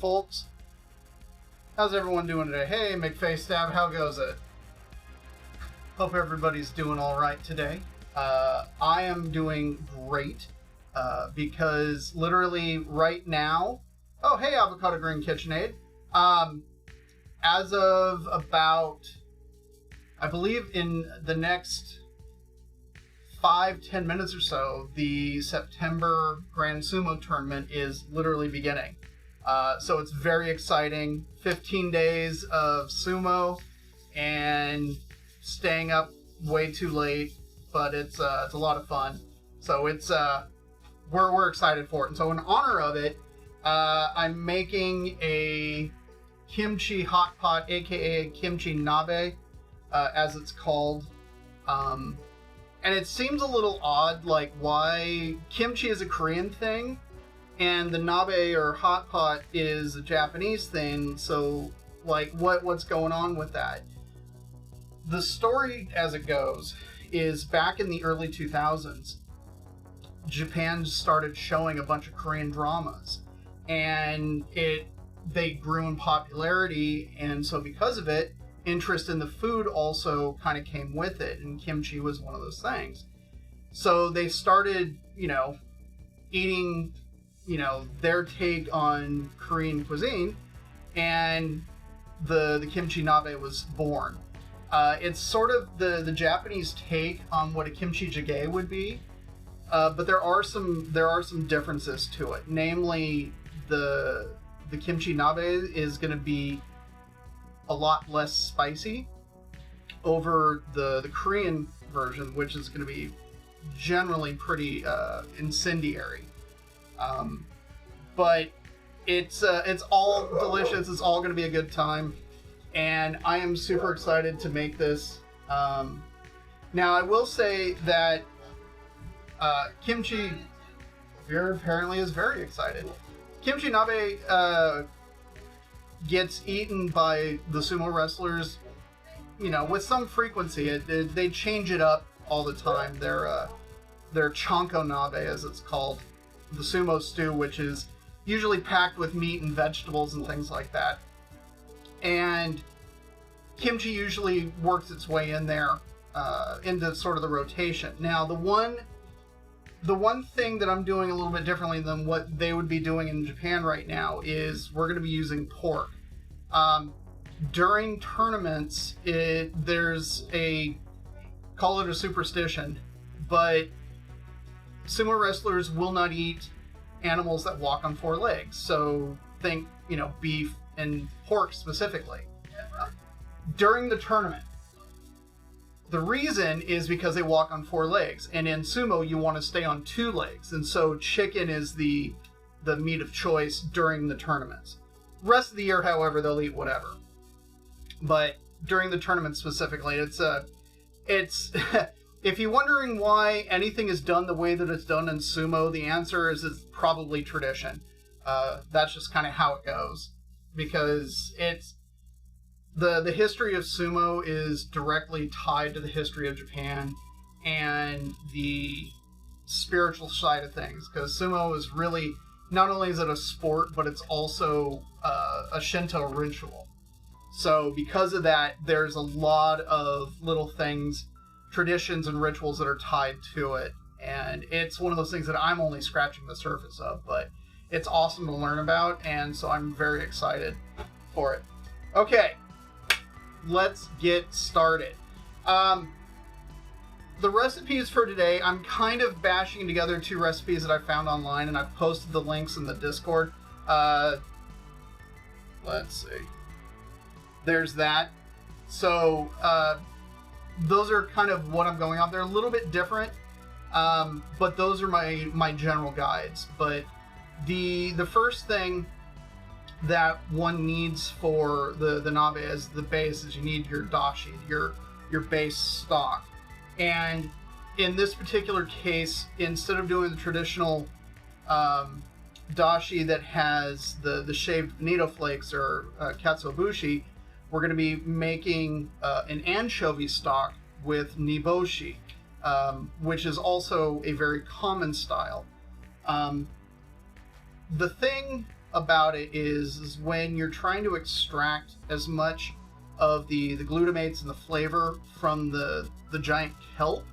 folks. How's everyone doing today? Hey, McFaceStab, how goes it? Hope everybody's doing all right today. I am doing great because literally right now... Oh, hey, Avocado Green KitchenAid. As of about, I believe in the next 5-10 minutes or so, the September Grand Sumo Tournament is literally beginning. So it's very exciting. 15 days of sumo and staying up way too late, but it's a lot of fun. So it's we're excited for it. And so in honor of it, I'm making a kimchi hot pot, aka Kimchi Nabe, as it's called. And it seems a little odd, like why kimchi is a Korean thing and the nabe or hot pot is a Japanese thing. So like what's going on with that? The story as it goes is back in the early 2000s, Japan started showing a bunch of Korean dramas, and they grew in popularity, and so because of it, interest in the food also kind of came with it, and kimchi was one of those things. So they started, eating, their take on Korean cuisine, and the Kimchi Nabe was born. It's sort of the Japanese take on what a kimchi jjigae would be, but there are some differences to it. Namely, the Kimchi Nabe is going to be a lot less spicy over the Korean version, which is going to be generally pretty incendiary. But it's all delicious. It's all going to be a good time, and I am super excited to make this. Now, I will say that Kimchi Veer apparently is very excited. Kimchi Nabe gets eaten by the sumo wrestlers, with some frequency. They change it up all the time. Their Chanko Nabe, as it's called, the sumo stew, which is usually packed with meat and vegetables and things like that. And kimchi usually works its way in there into sort of the rotation. Now, the one thing that I'm doing a little bit differently than what they would be doing in Japan right now is we're going to be using pork. During tournaments, there's call it a superstition, but sumo wrestlers will not eat animals that walk on four legs. So think, beef and pork specifically. During the tournament, the reason is because they walk on four legs, and in sumo you want to stay on two legs, and so chicken is the meat of choice during the tournaments. Rest of the year, however, they'll eat whatever. But during the tournament specifically, it's if you're wondering why anything is done the way that it's done in sumo, the answer is it's probably tradition. That's just kind of how it goes, because it's the history of sumo is directly tied to the history of Japan and the spiritual side of things, because sumo is really, not only is it a sport, but it's also a Shinto ritual. So because of that, there's a lot of little things, traditions and rituals that are tied to it, and it's one of those things that I'm only scratching the surface of, but it's awesome to learn about, and so I'm very excited for it. Okay, let's get started. The recipes for today, I'm kind of bashing together two recipes that I found online, and I've posted the links in the Discord. Let's see. There's that. So, those are kind of what I'm going off. They're a little bit different, but those are my general guides. But the first thing that one needs for the nabe as the base is you need your dashi, your base stock. And in this particular case, instead of doing the traditional dashi that has the shaved bonito flakes or katsuobushi, we're going to be making an anchovy stock with Niboshi, which is also a very common style. The thing about it is when you're trying to extract as much of the glutamates and the flavor from the giant kelp,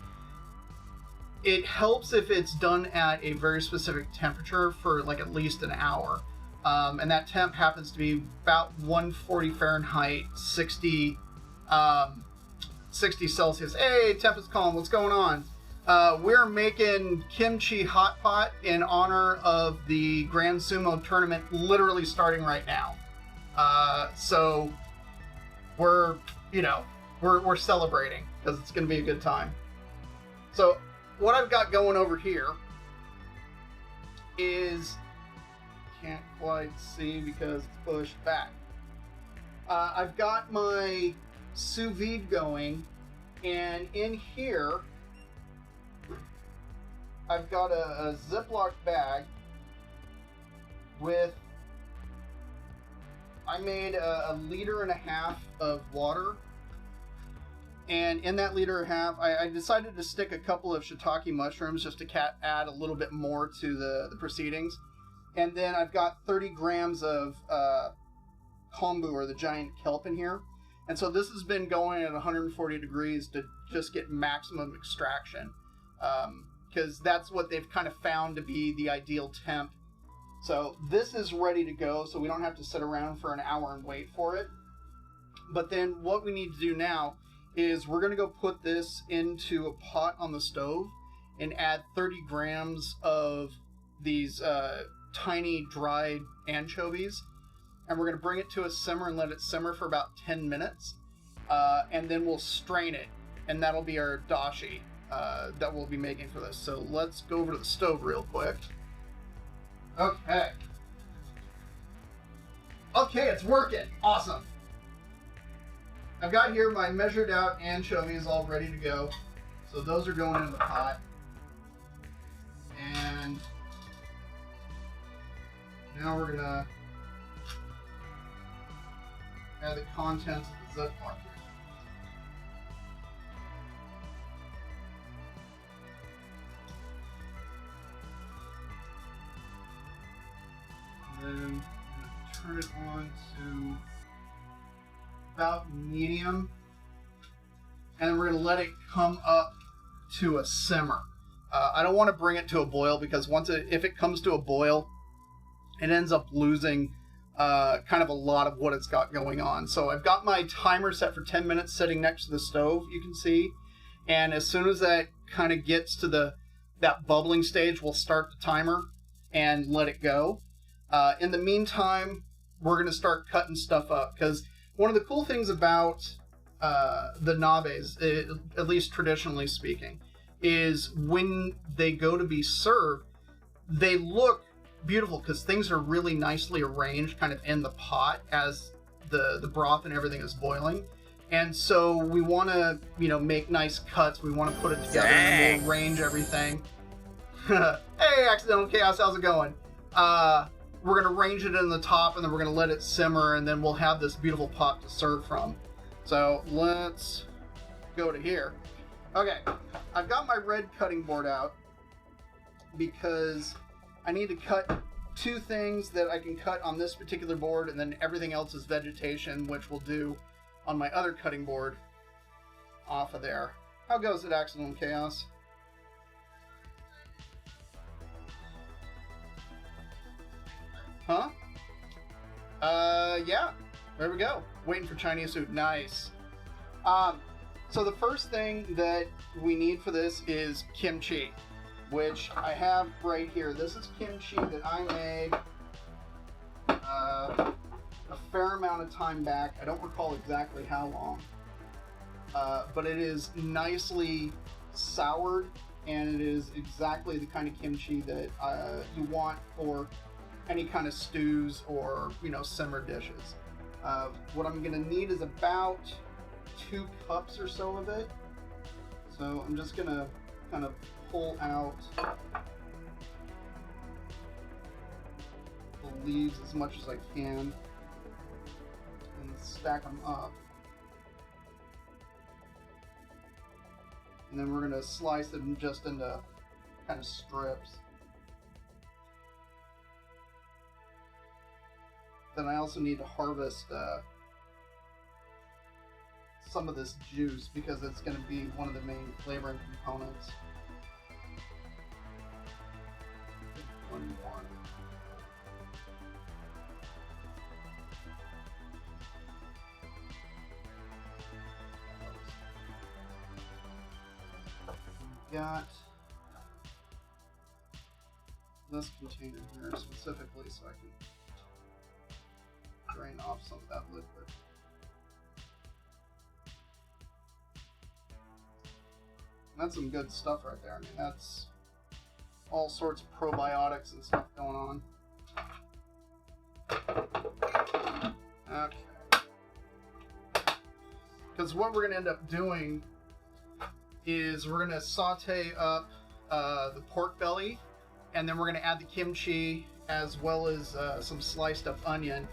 it helps if it's done at a very specific temperature for like at least an hour. And that temp happens to be about 140 Fahrenheit, 60 Celsius. Hey, temp is calm. What's going on? We're making kimchi hot pot in honor of the Grand Sumo Tournament, literally starting right now. So we're celebrating because it's going to be a good time. So what I've got going over here is, can't quite see because it's pushed back. I've got my sous vide going, and in here I've got a Ziploc bag with, I made a 1.5 liters of water, and in that 1.5 liters, I decided to stick a couple of shiitake mushrooms just to add a little bit more to the proceedings. And then I've got 30 grams of Konbu, or the giant kelp, in here. And so this has been going at 140 degrees to just get maximum extraction. Because that's what they've kind of found to be the ideal temp. So this is ready to go, so we don't have to sit around for an hour and wait for it. But then what we need to do now is we're going to go put this into a pot on the stove and add 30 grams of these tiny dried anchovies. And we're going to bring it to a simmer and let it simmer for about 10 minutes. And then we'll strain it, and that'll be our dashi that we'll be making for this. So let's go over to the stove real quick. Okay. Okay, it's working. Awesome. I've got here my measured out anchovies all ready to go. So those are going in the pot. And now we're gonna add the contents of the Ziploc here. And then I'm gonna turn it on to about medium, and then we're going to let it come up to a simmer. I don't want to bring it to a boil, because if it comes to a boil, it ends up losing kind of a lot of what it's got going on. So I've got my timer set for 10 minutes sitting next to the stove, you can see, and as soon as that kind of gets to that bubbling stage, we'll start the timer and let it go. In the meantime, we're going to start cutting stuff up, because one of the cool things about the nabes, at least traditionally speaking, is when they go to be served, they look beautiful because things are really nicely arranged kind of in the pot as the broth and everything is boiling. And so we want to, make nice cuts. We want to put it together and we'll arrange everything. Hey, Accidental Chaos, how's it going? We're going to arrange it in the top, and then we're going to let it simmer, and then we'll have this beautiful pot to serve from. So let's go to here. Okay, I've got my red cutting board out because I need to cut 2 things that I can cut on this particular board, and then everything else is vegetation, which we'll do on my other cutting board off of there. How goes it, Accidental Chaos? Huh? Yeah. There we go. Waiting for Chinese food. Nice. So the first thing that we need for this is kimchi, which I have right here. This is kimchi that I made a fair amount of time back. I don't recall exactly how long. But it is nicely soured, and it is exactly the kind of kimchi that you want for any kind of stews or, simmer dishes. What I'm going to need is about 2 cups or so of it. So I'm just going to kind of pull out the leaves as much as I can and stack them up. And then we're going to slice them just into kind of strips. then I also need to harvest some of this juice because it's going to be one of the main flavoring components. One more. Got this container here specifically so I can drain off some of that liquid. And that's some good stuff right there. I mean, that's all sorts of probiotics and stuff going on. Okay. Because what we're going to end up doing is we're going to saute up the pork belly, and then we're going to add the kimchi as well as some sliced up onion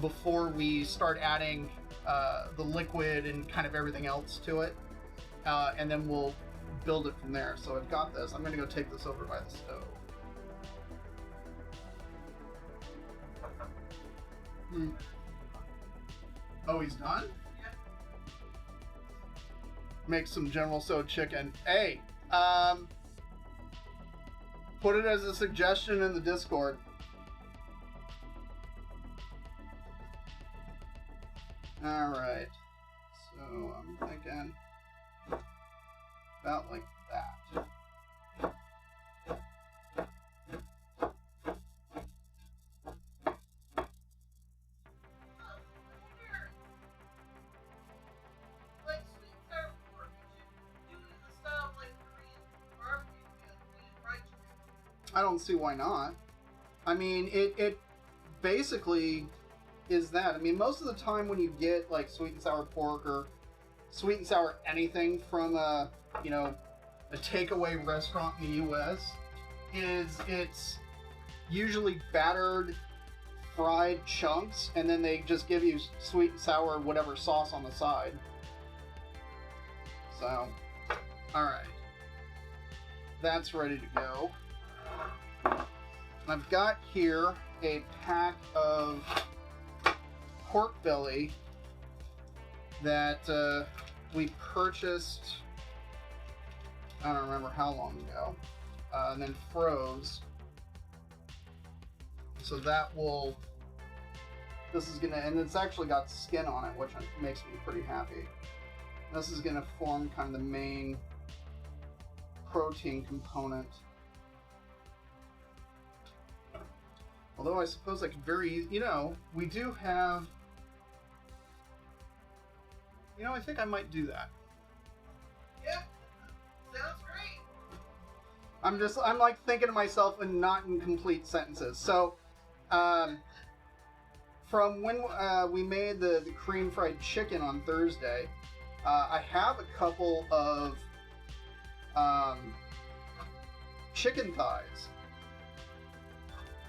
before we start adding the liquid and kind of everything else to it. And then we'll build it from there. So I've got this. I'm going to go take this over by the stove. Oh, he's done? Make some General Tso chicken. Hey, put it as a suggestion in the Discord. All right. So I'm thinking about like that. I don't see why not. I mean, it basically is that. I mean, most of the time when you get like sweet and sour pork or sweet and sour anything from a takeaway restaurant in the U.S., it's usually battered, fried chunks, and then they just give you sweet and sour whatever sauce on the side. So, all right, that's ready to go. I've got here a pack of pork belly that we purchased, I don't remember how long ago, and then froze. So that will, this is gonna, and it's actually got skin on it, which makes me pretty happy. This is gonna form kind of the main protein component. Although I suppose I could we do have, I think I might do that. Yeah, sounds great. I'm like thinking to myself and not in complete sentences. So, from when we made the cream fried chicken on Thursday, I have a couple of chicken thighs.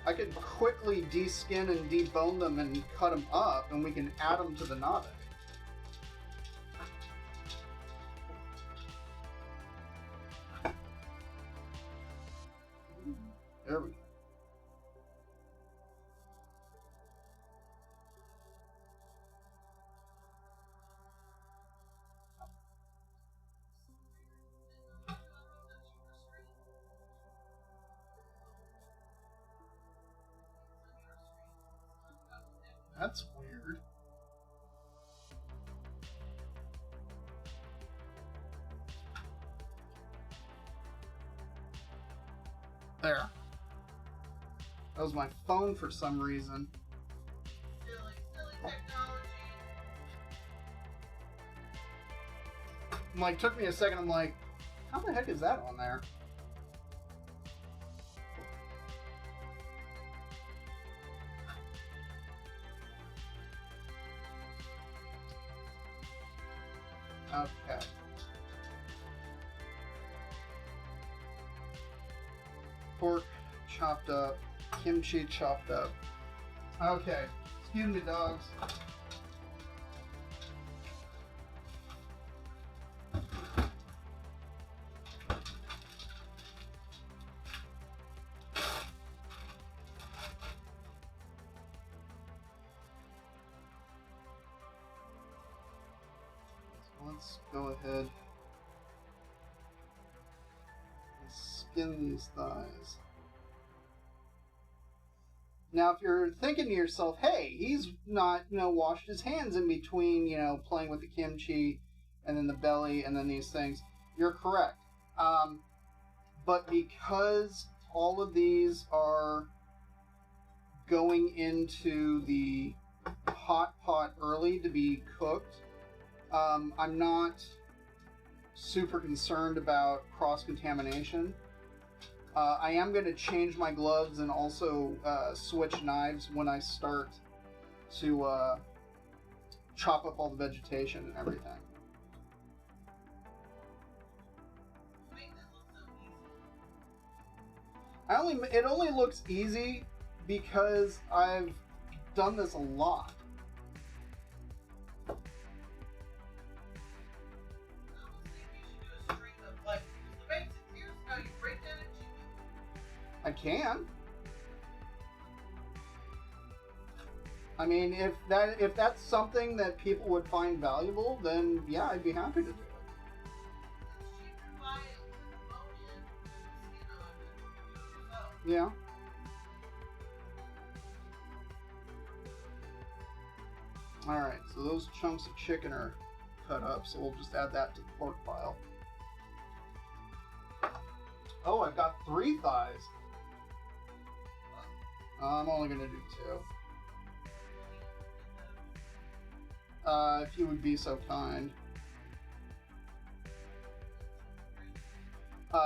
I could quickly de-skin and debone them and cut them up, and we can add them to the nabe. There we go. That's weird. There. That was my phone for some reason. Silly technology. Like, took me a second, I'm like, how the heck is that on there? Okay. Pork chopped up, kimchi chopped up. Okay, excuse me, dogs. let's go ahead and skin these thighs. Now, if you're thinking to yourself, hey, he's not, washed his hands in between, playing with the kimchi and then the belly and then these things, you're correct. But because all of these are going into the hot pot early to be cooked, I'm not super concerned about cross-contamination. I am going to change my gloves and also switch knives when I start to chop up all the vegetation and everything. It only looks easy because I've done this a lot. I can. I mean, if that's something that people would find valuable, then yeah, I'd be happy to do it. Yeah. Alright, so those chunks of chicken are cut up, so we'll just add that to the pork pile. Oh, I've got 3 thighs. I'm only going to do 2. If you would be so kind.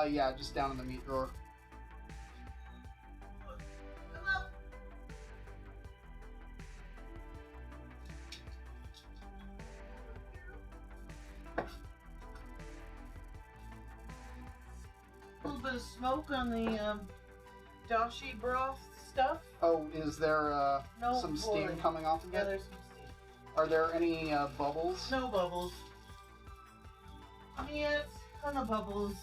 Yeah, just down in the meat drawer. A little bit of smoke on the dashi broth stuff. Oh, is there No some steam boiling. coming off of Yeah, it? there's some steam. Are there any bubbles? No bubbles. Yeah, it's kind of bubbles.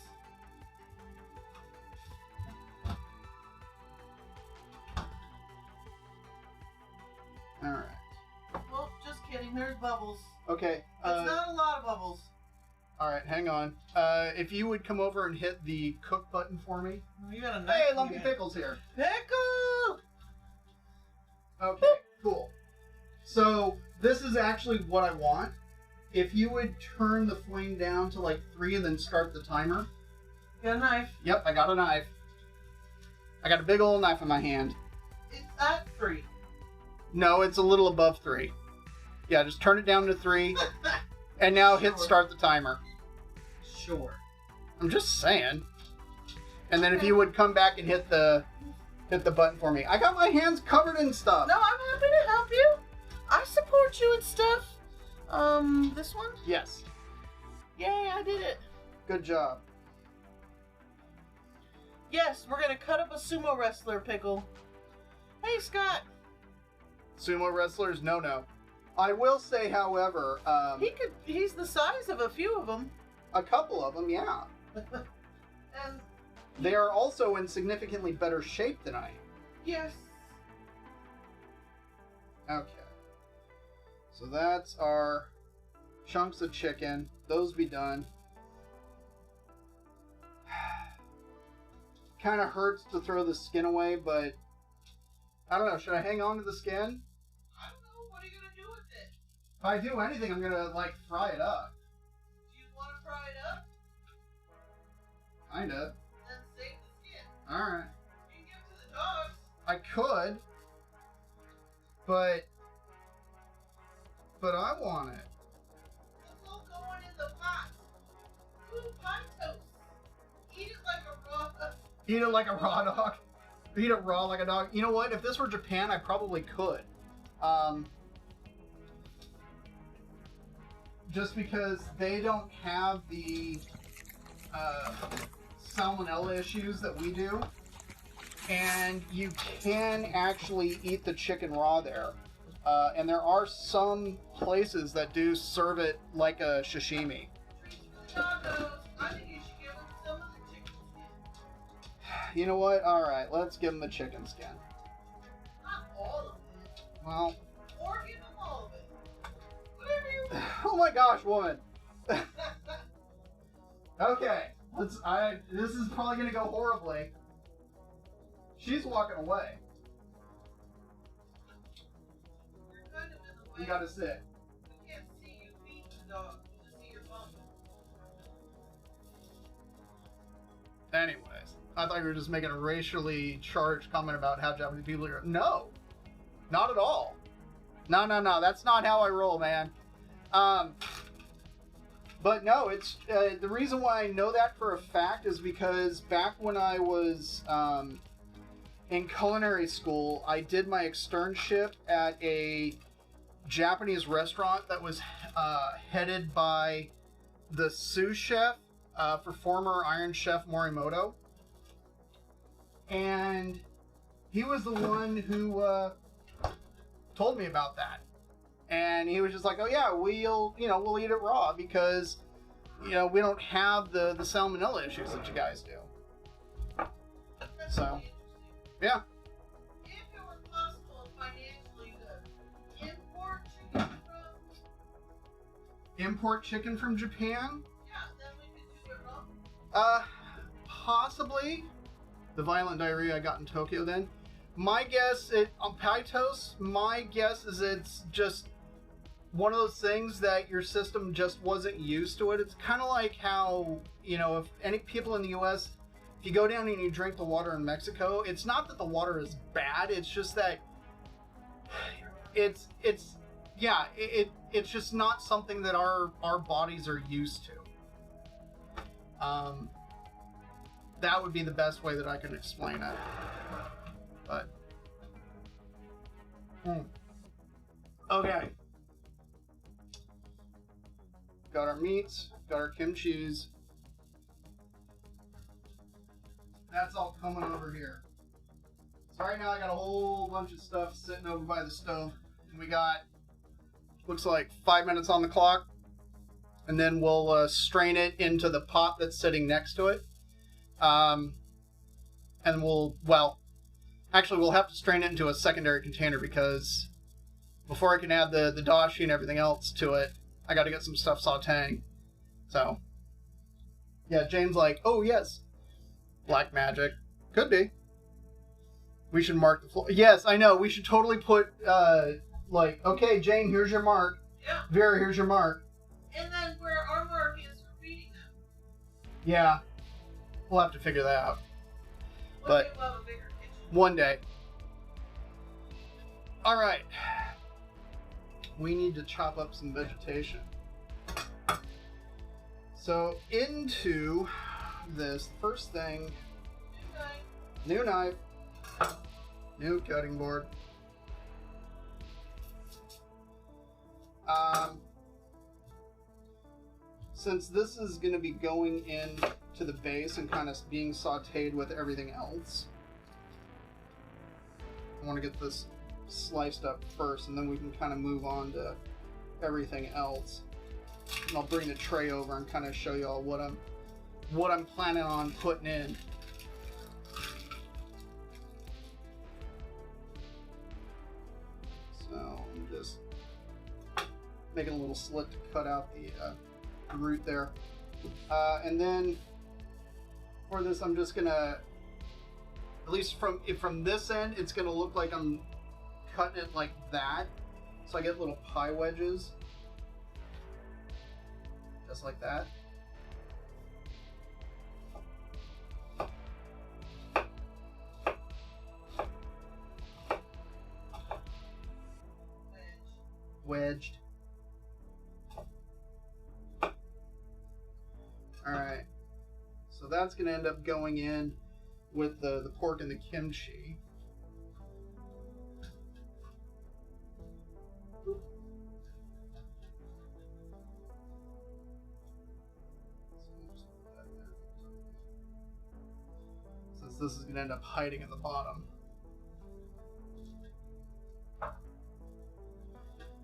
Alright. Well, just kidding. There's bubbles. Okay. It's not a lot of bubbles. Alright, hang on. If you would come over and hit the cook button for me. You got a knife. Hey, Lumpy Pickle's here. Pickle! Okay, cool. So, this is actually what I want. If you would turn the flame down to like 3 and then start the timer. Got a knife. Yep, I got a knife. I got a big old knife in my hand. It's at 3. No, it's a little above 3. Yeah, just turn it down to 3. And now hit start the timer. Sure. I'm just saying. And then if you would come back and hit the button for me. I got my hands covered in stuff. No, I'm happy to help you. I support you and stuff. This one? Yes. Yay, I did it. Good job. Yes, we're gonna cut up a sumo wrestler, Pickle. Hey, Scott. Sumo wrestlers, no. I will say, however, He's the size of a few of them. a couple of them, yeah. And They are also in significantly better shape than I am. yes. Okay. So that's our chunks of chicken. Those be done. Kind of hurts to throw the skin away, but I don't know. Should I hang on to the skin? I don't know. What are you gonna do with it? If I do anything, I'm gonna like fry it up. Do you want to fry it up? Kinda. Then save the skin. All right. You can give it to the dogs. I could, but I want it. It's all going in the pot. Ooh, pie toast. Eat it like a raw. Eat it like a raw dog. Eat it raw like a dog. You know what? If this were Japan, I probably could. Just because they don't have the salmonella issues that we do. And you can actually eat the chicken raw there. And there are some places that do serve it like a sashimi. Tacos. I think you should give them some of the chicken skin. You know what? Alright, let's give them the chicken skin. Not all of it. Well, Or give them all of it. Whatever you want. oh my gosh, woman. Okay, this is probably gonna go horribly. She's walking away. You're kind of in the way. You gotta sit. We can't see you feed the dog. We just see your bum. Anyways, I thought you were just making a racially charged comment about how Japanese people are. No, not at all. No, that's not how I roll, man. But no, it's the reason why I know that for a fact is because back when I was in culinary school, I did my externship at a Japanese restaurant that was headed by the sous chef for former Iron Chef Morimoto. And he was the one who told me about that. And he was just like, oh yeah, we'll eat it raw because, we don't have the salmonella issues that you guys do. So, yeah. If it were possible financially to import chicken from Japan, Import chicken from Japan? yeah, then we could do it raw. Possibly. The violent diarrhea I got in Tokyo then. My guess, on pie toast, my guess is it's just one of those things that your system just wasn't used to it. It's kind of like how, if any people in the U.S., if you go down and you drink the water in Mexico, it's not that the water is bad, it's just that it's just not something that our bodies are used to. That would be the best way that I can explain it. But okay. Got our meats, got our kimchis. That's all coming over here. So right now I got a whole bunch of stuff sitting over by the stove. And we got, looks like 5 minutes on the clock. And then we'll strain it into the pot that's sitting next to it. And we'll have to strain it into a secondary container because before I can add the dashi and everything else to it, I got to get some stuff sauteing. So, yeah, Jane's like, oh yes, black magic. Could be. We should mark the floor. Yes, I know. We should totally put, okay, Jane, here's your mark. Yeah. Vera, here's your mark. And then where our mark is for feeding them. Yeah. We'll have to figure that out. But But we'll have a bigger kitchen. one day. All right. We need to chop up some vegetation. So into this, first thing, Okay. new knife, new cutting board. Since this is going to be going in to the base and kind of being sauteed with everything else, I want to get this sliced up first, and then we can kind of move on to everything else. And I'll bring the tray over and kind of show y'all what I'm planning on putting in. So I'm just making a little slit to cut out the root there, and then for this I'm just gonna, at least from this end, it's gonna look like I'm cutting it like that, so I get little pie wedges, just like that. Wedged. Alright, so that's going to end up going in with the pork and the kimchi. Since this is going to end up hiding at the bottom.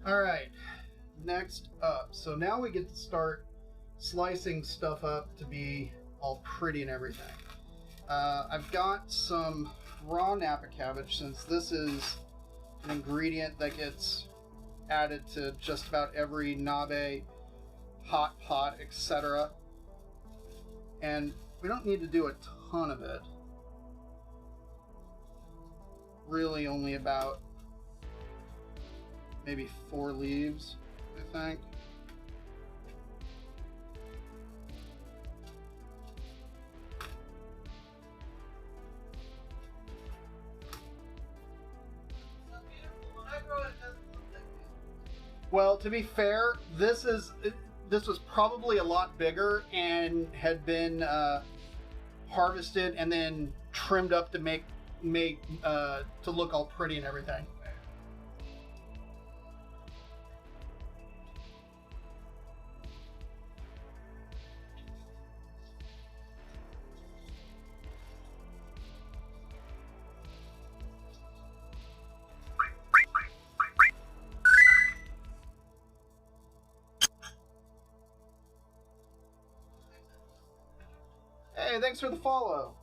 Alright, next up. So now we get to start slicing stuff up to be all pretty and everything. I've got some raw Napa cabbage, since this is an ingredient that gets added to just about every nabe, hot pot, etc. And we don't need to do a ton of it. Really only about maybe 4 leaves, I think. So beautiful. When I grow it, it doesn't look like that. Well, to be fair, this was probably a lot bigger and had been harvested and then trimmed up to make to look all pretty and everything. Hey, thanks for the follow.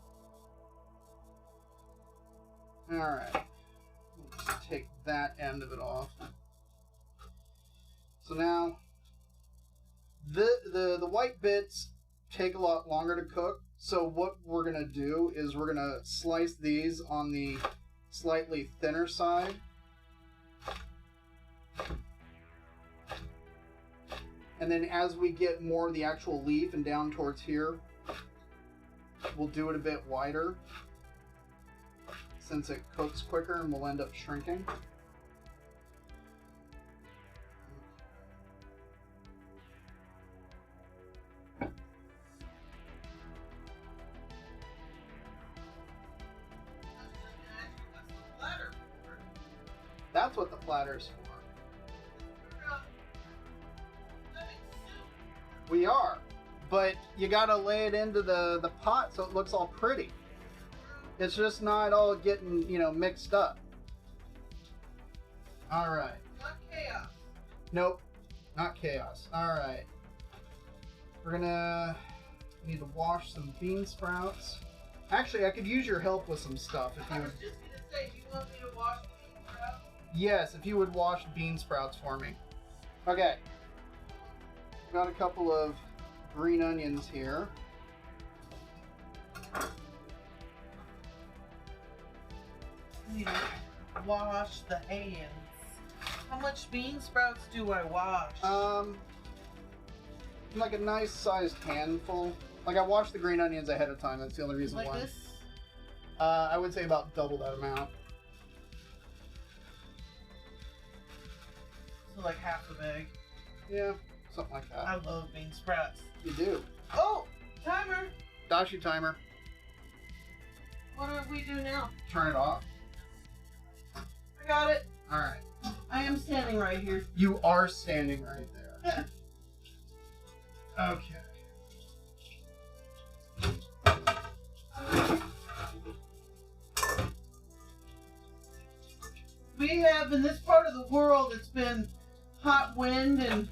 Alright. Let's take that end of it off. So now, the white bits take a lot longer to cook. So what we're going to do is we're going to slice these on the slightly thinner side. And then as we get more of the actual leaf and down towards here, we'll do it a bit wider since it cooks quicker and will end up shrinking. That's what the platter's for. We are. But you gotta lay it into the pot so it looks all pretty. It's just not all getting, you know, mixed up. Alright. Not chaos. Nope. Not chaos. Alright. We're gonna need to wash some bean sprouts. Actually, I could use your help with some stuff if I you was would. just gonna say, do you want me to wash the bean sprouts? Yes, if you would wash bean sprouts for me. Okay. Got a couple of green onions here. I need to wash the hands. How much bean sprouts do I wash? Like a nice sized handful. Like I washed the green onions ahead of time. That's the only reason like why. this? I would say about double that amount. So like half a bag. Yeah, something like that. I love bean sprouts. You do. Oh, timer. Dashi timer. What do we do now? Turn it off. I got it. All right. I am standing right here. You are standing right there. Okay. We have, in this part of the world, it's been hot wind and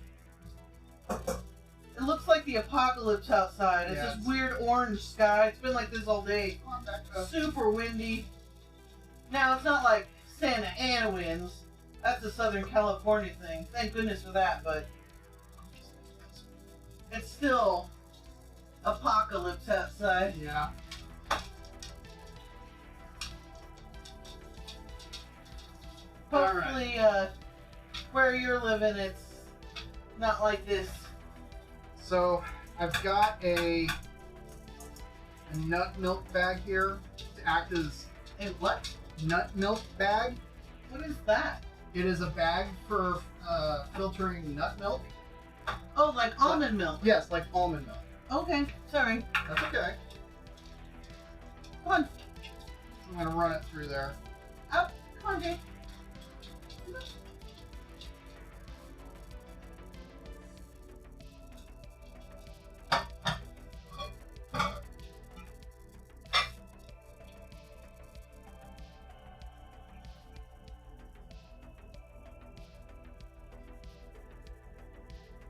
it looks like the apocalypse outside. It's Yeah, this weird orange sky. It's been like this all day. Come on, back up. Super windy. Now, it's not like Santa Ana winds. That's a Southern California thing. Thank goodness for that, but it's still apocalypse outside. Yeah. Hopefully, where you're living, it's not like this. So I've got a nut milk bag here to act as A what? nut milk bag. What is that? It is a bag for filtering nut milk. Oh, like almond milk. Yes, like almond milk. Okay, sorry. That's okay. Come on. I'm gonna run it through there. Up. Come on, Jay.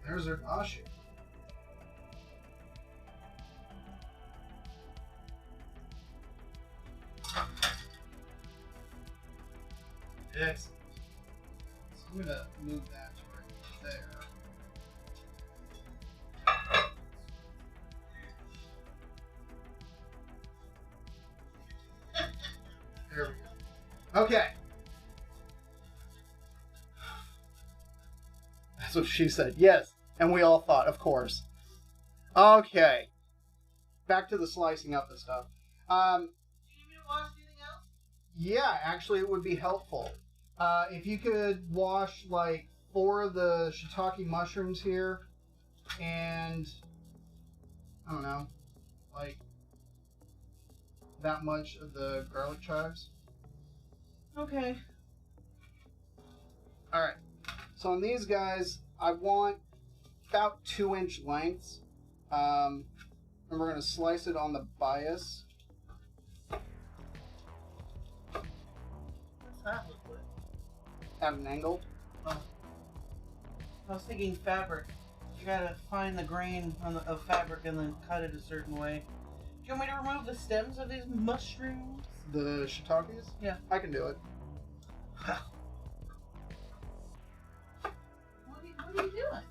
There's our dashi. Excellent. So I'm gonna move that to right there. Okay. That's what she said. Yes. And we all thought, of course. Okay. Back to the slicing up and stuff. Do you need me to wash anything else? Yeah, actually, it would be helpful. If you could wash, like, 4 of the shiitake mushrooms here, and, I don't know, like, that much of the garlic chives. Okay. Alright. So on these guys, I want about 2-inch lengths. And we're going to slice it on the bias. What's that look like? At an angle. Oh. I was thinking fabric. You gotta find the grain of fabric and then cut it a certain way. Do you want me to remove the stems of these mushrooms? The shiitakes? Yeah. I can do it. What are you doing?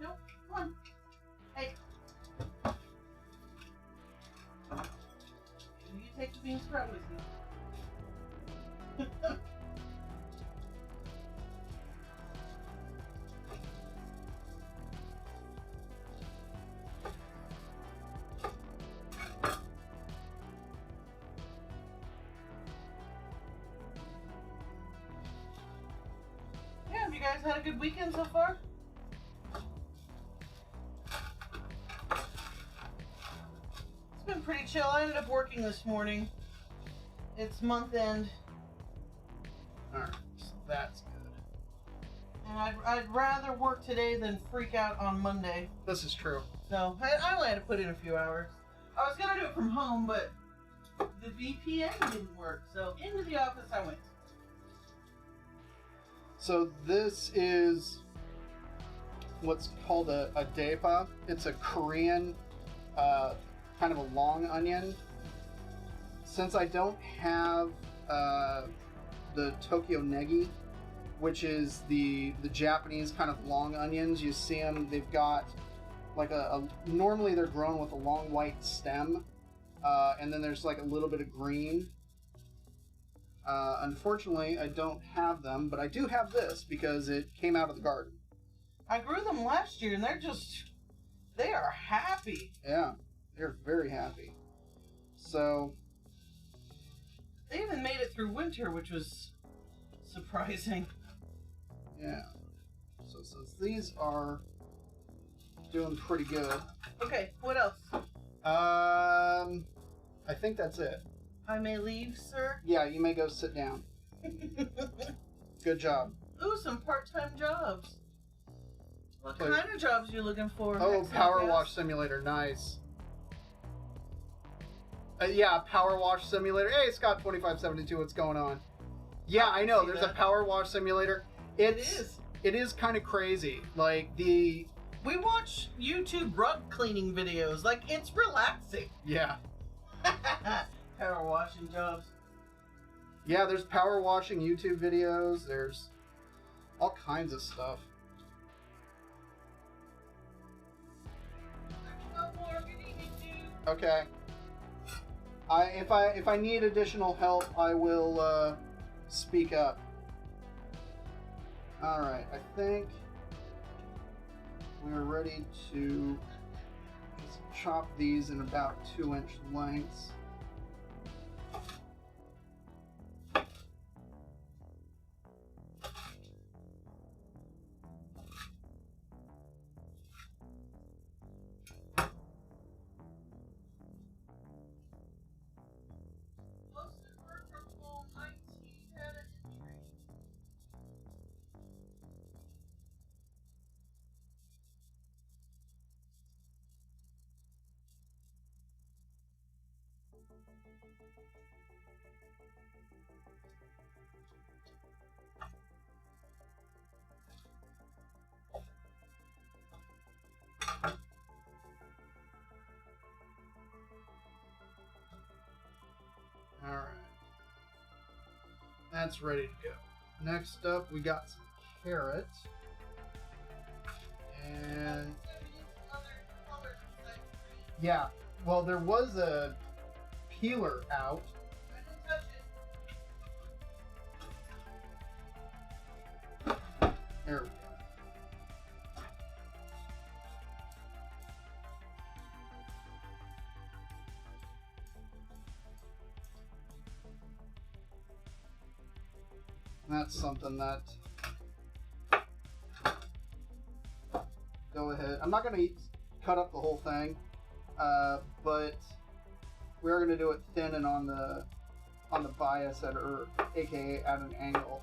No, come on. Hey. You take the bean sprout with you. Have you guys had a good weekend so far? It's been pretty chill. I ended up working this morning. It's month end. Alright, so that's good. And I'd rather work today than freak out on Monday. This is true. So I only had to put in a few hours. I was going to do it from home, but the VPN didn't work. So into the office I went. So this is what's called a daepa. It's a Korean kind of a long onion. Since I don't have the Tokyo Negi, which is the Japanese kind of long onions, you see them, they've got like normally they're grown with a long white stem, and then there's like a little bit of green. Unfortunately, I don't have them, but I do have this because it came out of the garden. I grew them last year, and they are happy. Yeah, they're very happy. So, they even made it through winter, which was surprising. Yeah. So these are doing pretty good. Okay, what else? I think that's it. I may leave, sir? Yeah, you may go sit down. Good job. Ooh, some part-time jobs. What Please. kind of jobs are you looking for? Oh, Power Wash Simulator. Nice. Yeah, Power Wash Simulator. Hey, Scott2572, what's going on? Yeah, I know. There's a Power Wash Simulator. It is. It is kind of crazy. Like, we watch YouTube rug cleaning videos. Like, it's relaxing. Yeah. Power washing jobs. Yeah, there's power washing YouTube videos. There's all kinds of stuff. Okay. If I need additional help, I will speak up. All right, I think we're ready to just chop these in about 2-inch lengths. Alright. That's ready to go. Next up, we got some carrot. And yeah, well, there was a peeler out. I didn't touch it. There we go. That's something that, go ahead. I'm not going to cut up the whole thing, but we are going to do it thin and on the bias or aka at an angle.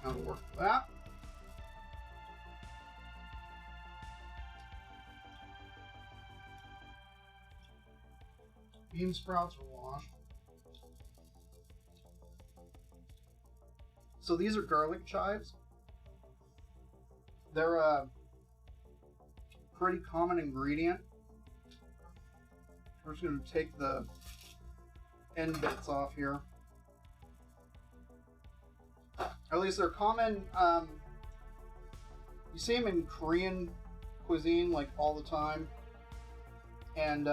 That'll work for that. Bean sprouts are washed. So these are garlic chives. They're a pretty common ingredient. We're just going to take the end bits off here. At least they're common. You see them in Korean cuisine like all the time, and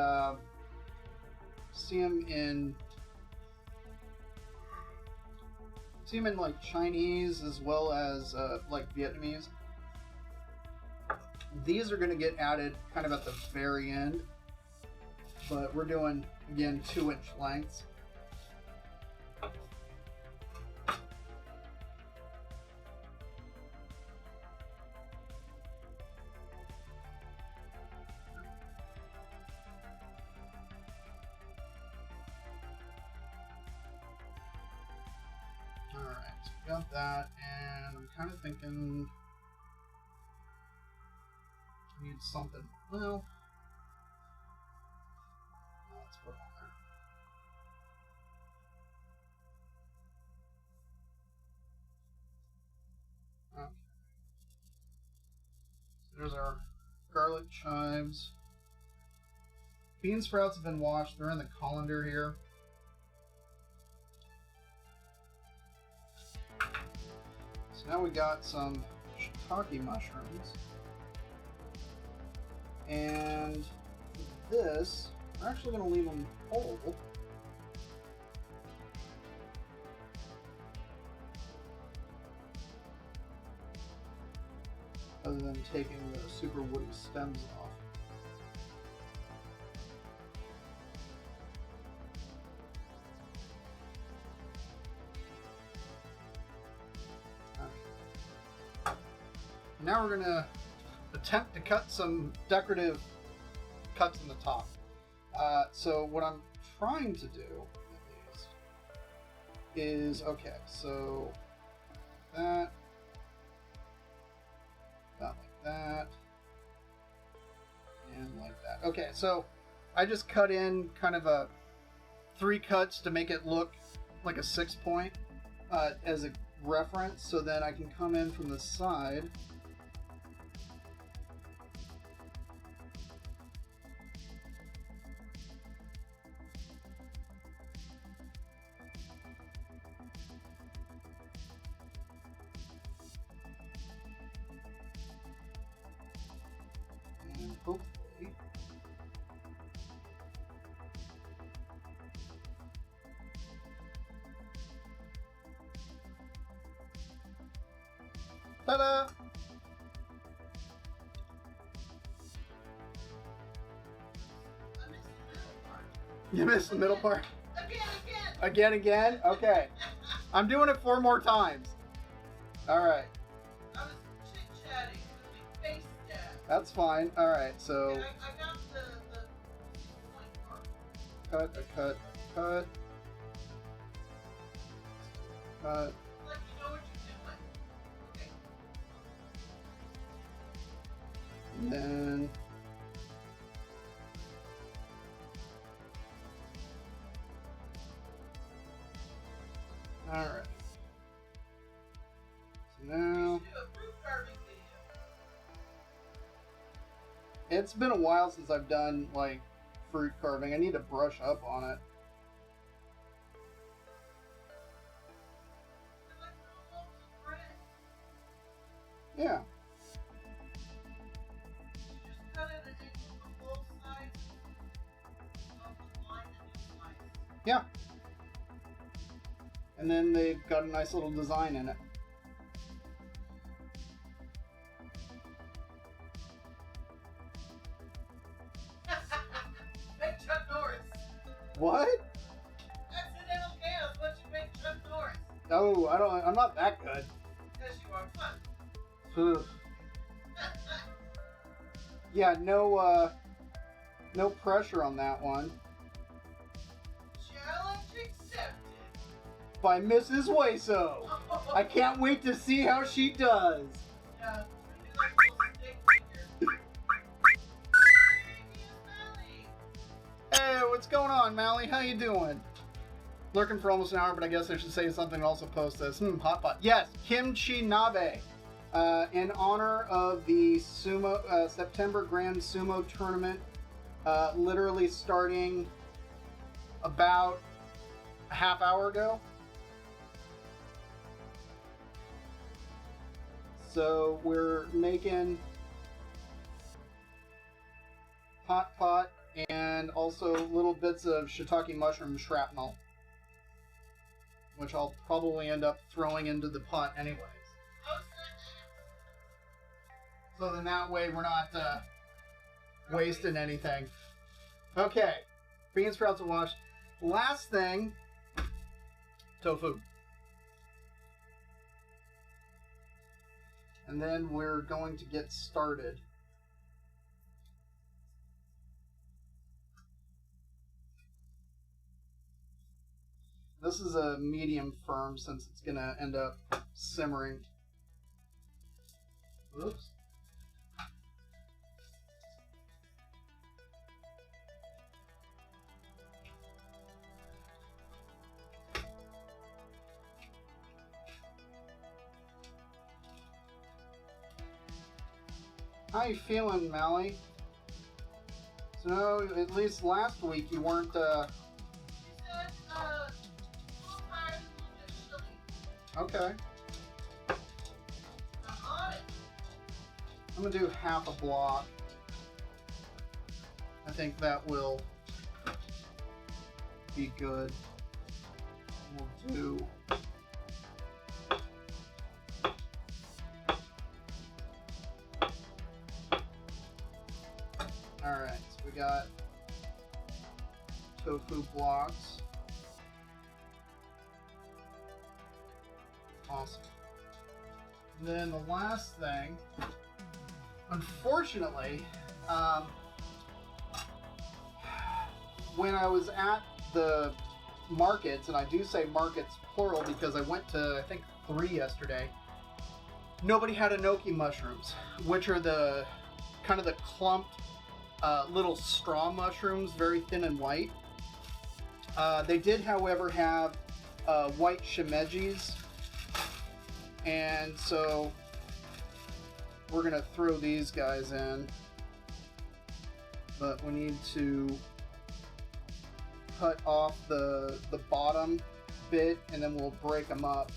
see them in like Chinese as well as like Vietnamese. These are going to get added kind of at the very end, but we're doing again 2-inch lengths. Got that, and I'm kind of thinking I need something. Well, let's put it on there. Okay. So there's our garlic chives. Bean sprouts have been washed. They're in the colander here. Now we got some shiitake mushrooms, and this, we're actually going to leave them whole, other than taking the super woody stems off. Now we're going to attempt to cut some decorative cuts in the top. So what I'm trying to do, at least, is, okay, so that, about like that, and like that. Okay, so I just cut in kind of a 3 cuts to make it look like a 6-point as a reference, so then I can come in from the side. Hopefully ta-da! You missed the middle part? Again? Okay. I'm doing it 4 more times. Alright. I was chit-chatting with my face stab. That's fine. Alright, so And I got the point part. cut. Like you know what you're doing. Okay. And then Alright. So now... It's been a while since I've done, like, fruit carving. I need to brush up on it. Yeah. Yeah. And then they've got a nice little design in it. Make Chuck Norris. What? Accidental chaos. What you make Chuck Norris? Oh, I'm not that good. Yes, you are. Fun. Ugh. Yeah, no pressure on that one. Challenge accepted. By Mrs. Wayso. I can't wait to see how she does. Yeah, do like a little stick figure. Hey, what's going on, Mally? How you doing? Lurking for almost an hour, but I guess I should say something and also post this. Hot pot. Yes, Kimchi Nabe. In honor of the September Grand Sumo Tournament, literally starting about a half hour ago. So we're making hot pot and also little bits of shiitake mushroom shrapnel, which I'll probably end up throwing into the pot anyways. So then that way we're not wasting anything. Okay, bean sprouts are washed. Last thing, tofu. And then we're going to get started. This is a medium firm since it's going to end up simmering. Oops. How you feeling, Mally? So, at least last week you weren't, She said, a little tired, a little bit chilly. Okay. I'm on it. I'm gonna do half a block. I think that will be good. We'll do... Alright, so we got tofu blocks. Awesome. And then the last thing, unfortunately, when I was at the markets, and I do say markets plural because I went to, I think, 3 yesterday, nobody had enoki mushrooms, which are the kind of the clumped little straw mushrooms, very thin and white. They did, however, have white shimejis, and so we're gonna throw these guys in, but we need to cut off the bottom bit and then we'll break them up.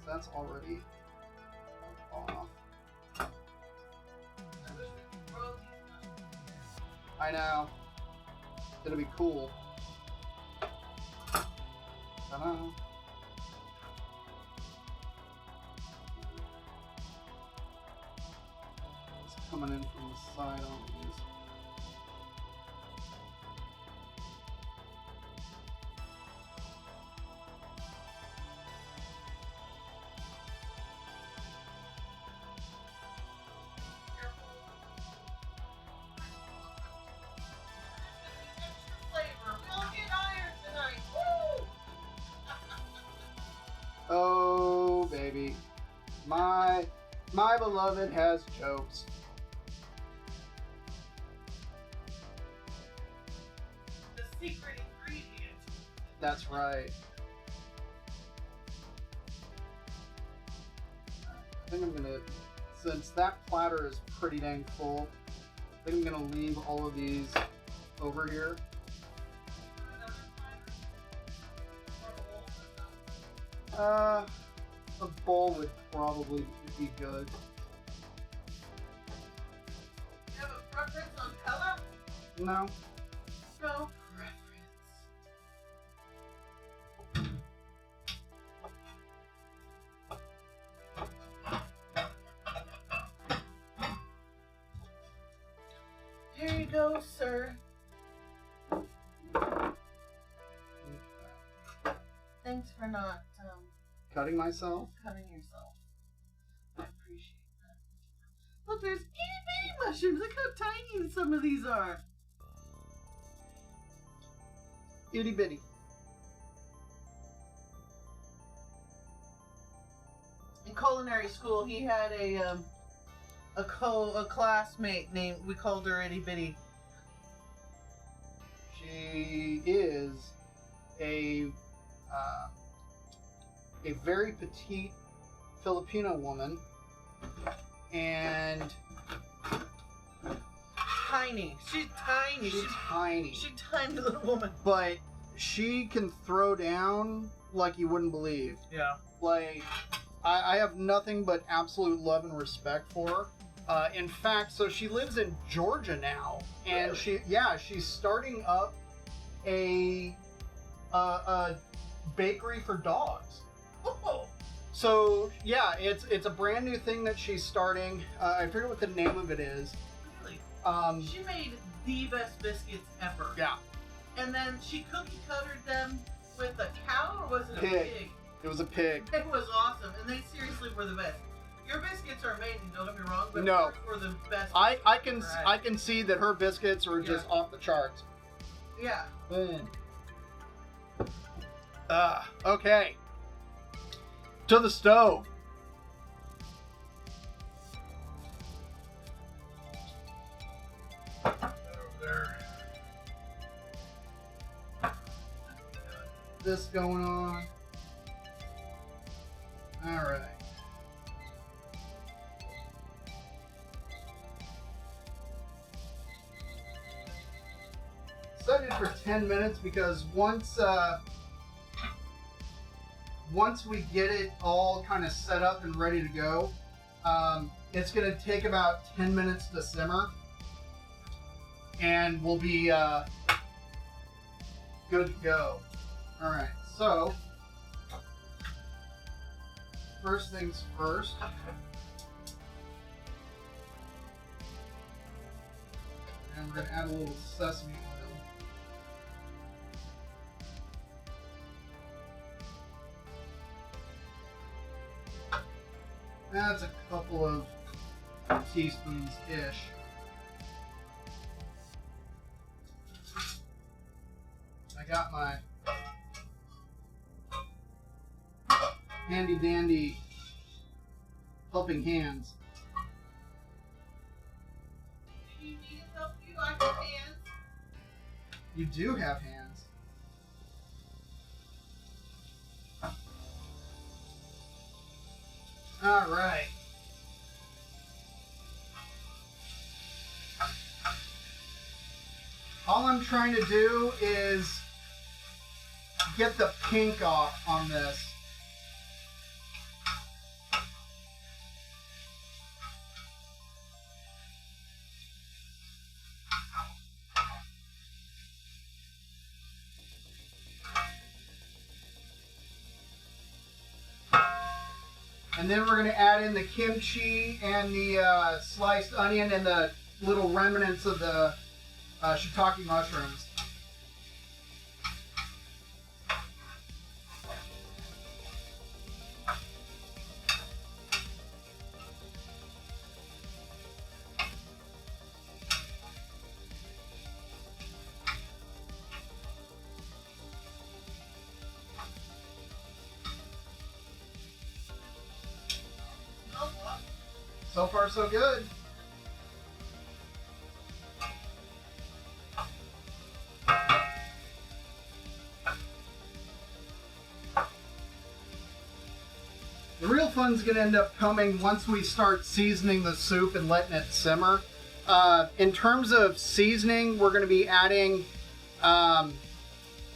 That's already off. I know. It'll be cool. Ta-da. It's coming in from the side on these. Oh, baby. My beloved has jokes. The secret ingredient. That's right. I think I'm gonna, since that platter is pretty dang full, I think I'm gonna leave all of these over here. A bowl would probably be good. You have a preference on color? No. No preference. Here you go, sir. Thanks for not Cutting myself? cutting yourself. I appreciate that. Look, there's itty bitty mushrooms. Look how tiny some of these are. Itty bitty. In culinary school, he had a classmate named, we called her Itty Bitty. She is a very petite Filipino woman, and Tiny. She's tiny. she's tiny. She's a tiny little woman. But she can throw down like you wouldn't believe. Yeah. Like, I have nothing but absolute love and respect for her. In fact, so she lives in Georgia now, and Really? she's starting up a bakery for dogs. Oh, So yeah, it's a brand new thing that she's starting. I forget what the name of it is. really? Um, She made the best biscuits ever. yeah, And then she cookie cuttered them with a cow, or was it a Pig. pig? it was a pig. It was awesome, and they seriously were the best. Your biscuits are amazing, don't get me wrong, but No. hers were the best. I biscuits can ever I had. can see that her biscuits are just off the charts. Yeah. Okay. To the stove. Over there. This going on. All right. Set it for 10 minutes because once we get it all kind of set up and ready to go, it's going to take about 10 minutes to simmer, and we'll be good to go. All right, so first things first. And we're going to add a little sesame oil. That's a couple of teaspoons-ish. I got my handy-dandy helping hands. Do you need me to help you? I have hands. You do have hands. All right. All I'm trying to do is get the pink off on this. And then we're going to add in the kimchi and the sliced onion and the little remnants of the shiitake mushrooms. So far, so good. The real fun's going to end up coming once we start seasoning the soup and letting it simmer. In terms of seasoning, we're going to be adding a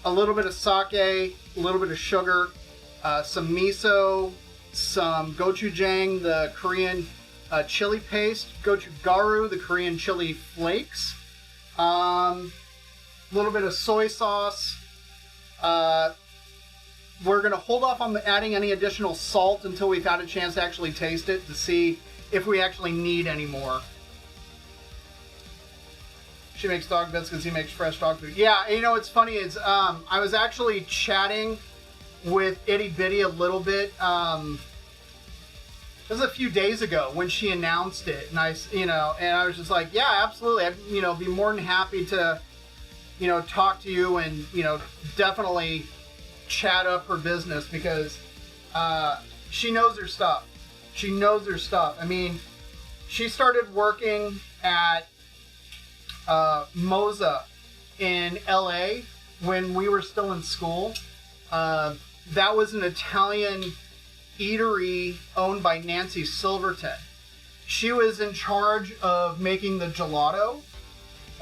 little bit of sake, a little bit of sugar, some miso, some gochujang, the Korean chili paste, gochugaru, the Korean chili flakes, a little bit of soy sauce. We're going to hold off on adding any additional salt until we've had a chance to actually taste it to see if we actually need any more. She makes dog biscuits, he makes fresh dog food. Yeah, you know what's funny is I was actually chatting with Itty Bitty a little bit. This was a few days ago when she announced it, and I was just like, yeah, absolutely. I'd, be more than happy to, talk to you and, definitely chat up her business because she knows her stuff. She knows her stuff. I mean, she started working at Moza in LA when we were still in school. That was an Italian eatery owned by Nancy Silverton. She was in charge of making the gelato,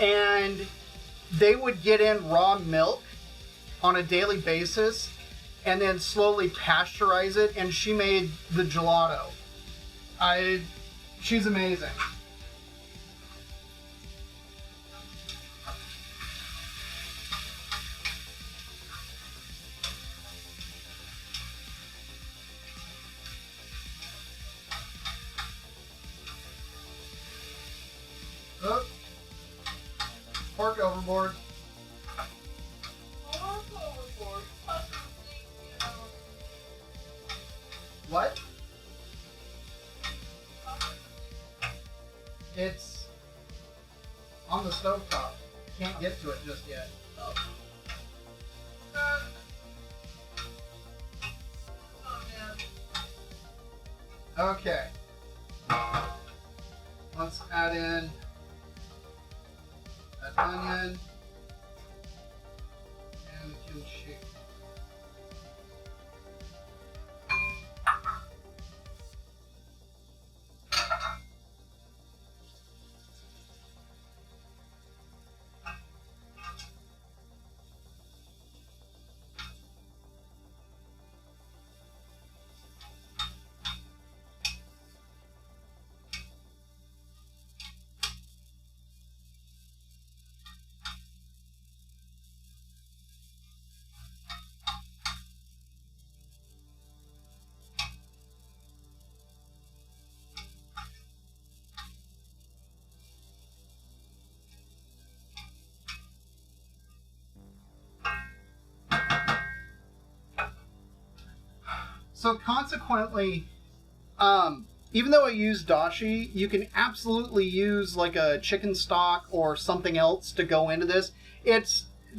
and they would get in raw milk on a daily basis and then slowly pasteurize it, and she made the gelato. She's amazing. Oh, pork overboard. What? It's on the stovetop. Can't get to it just yet. Oh. Okay. Let's add in that onion and the kimchi. So consequently, even though I use dashi, you can absolutely use like a chicken stock or something else to go into this.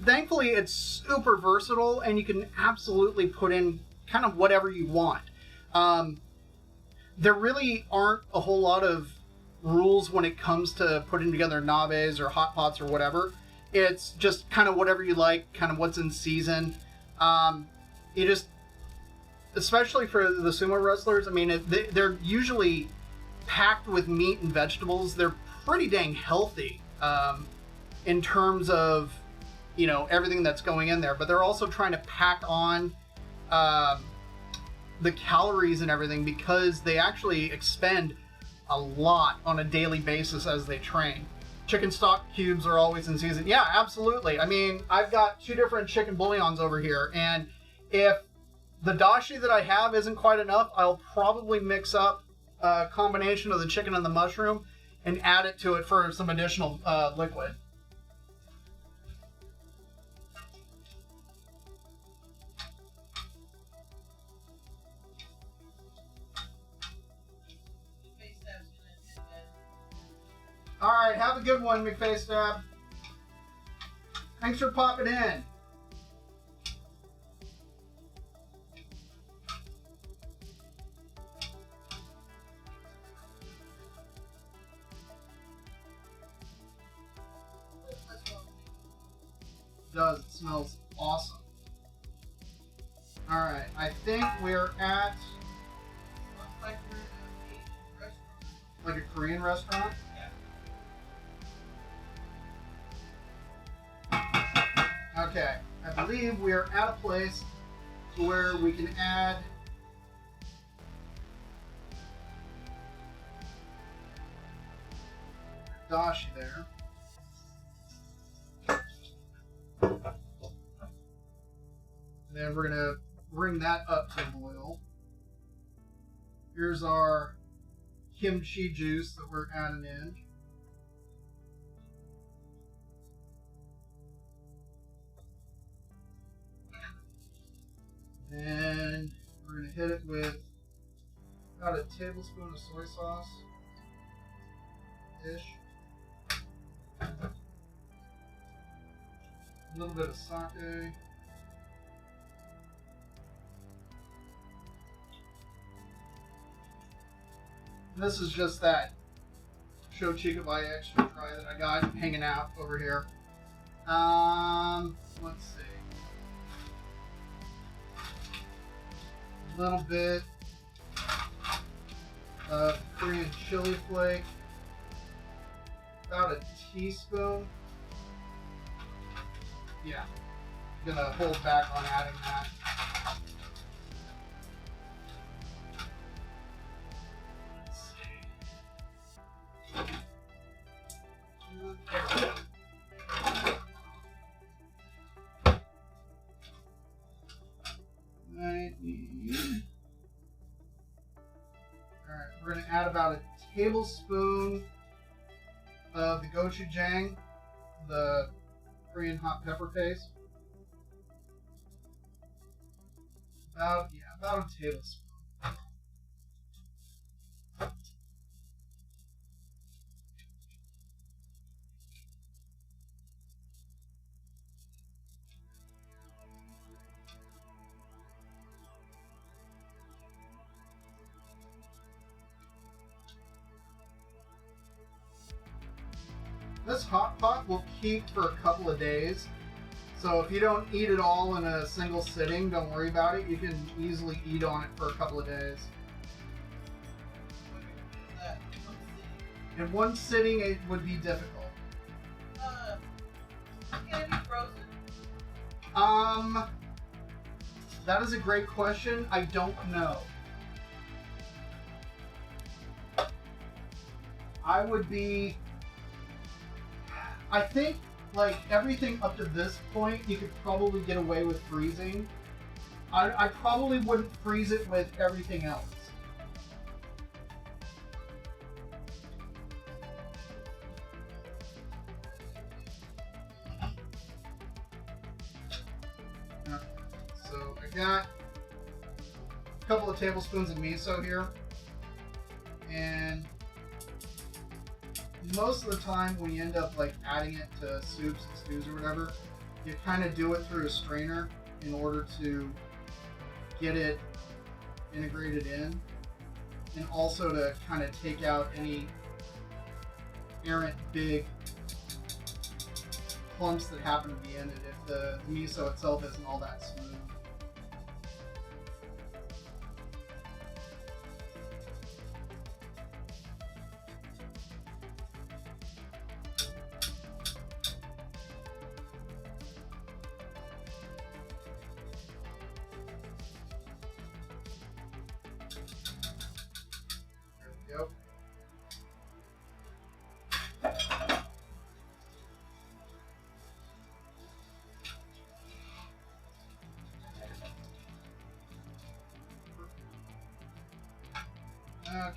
Thankfully it's super versatile, and you can absolutely put in kind of whatever you want. There really aren't a whole lot of rules when it comes to putting together nabes or hot pots or whatever. It's just kind of whatever you like, kind of what's in season. Especially for the sumo wrestlers, I mean, they're usually packed with meat and vegetables. They're pretty dang healthy in terms of, everything that's going in there. But they're also trying to pack on the calories and everything because they actually expend a lot on a daily basis as they train. Chicken stock cubes are always in season. Yeah, absolutely. I mean, I've got 2 different chicken bouillons over here, and if the dashi that I have isn't quite enough, I'll probably mix up a combination of the chicken and the mushroom and add it to it for some additional liquid. Alright, have a good one, McFace Stab. Thanks for popping in. smells awesome. Alright, I think we're at Looks like we're in an Asian restaurant. like a Korean restaurant. Yeah. Okay, I believe we are at a place where we can add dashi there. Then we're gonna bring that up to boil. Here's our kimchi juice that we're adding in. And we're gonna hit it with about a tablespoon of soy sauce. Ish. A little bit of sake. This is just that Shochikabai extra dry that I got hanging out over here. Let's see. A little bit of Korean chili flake. About a teaspoon. Yeah. I'm gonna hold back on adding that. Alright, we're going to add about a tablespoon of the gochujang, the Korean hot pepper paste. About a tablespoon. This hot pot will keep for a couple of days, so if you don't eat it all in a single sitting, don't worry about it. You can easily eat on it for a couple of days. In one sitting, it would be difficult. Can it be frozen? That is a great question. I don't know. I think, like, everything up to this point, you could probably get away with freezing. I probably wouldn't freeze it with everything else. Okay, so I got a couple of tablespoons of miso here. And most of the time when you end up like adding it to soups and stews or whatever, you kind of do it through a strainer in order to get it integrated in, and also to kind of take out any errant big clumps that happen to be in it if the miso itself isn't all that smooth. Yep. Okay.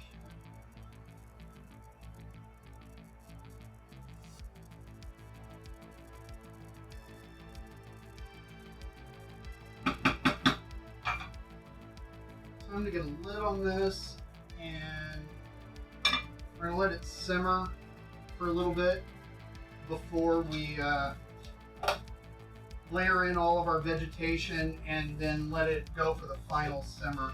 Time to get a lid on this, and we're going to let it simmer for a little bit before we layer in all of our vegetation and then let it go for the final simmer.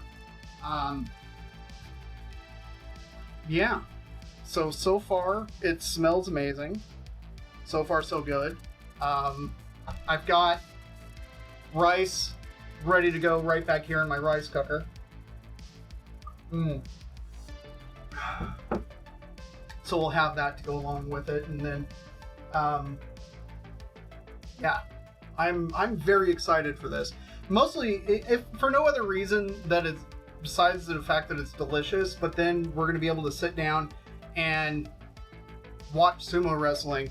Yeah, so far it smells amazing. So far so good. I've got rice ready to go right back here in my rice cooker. So we'll have that to go along with it, and then, yeah, I'm very excited for this. Mostly, if for no other reason that it's besides the fact that it's delicious, but then we're gonna be able to sit down and watch sumo wrestling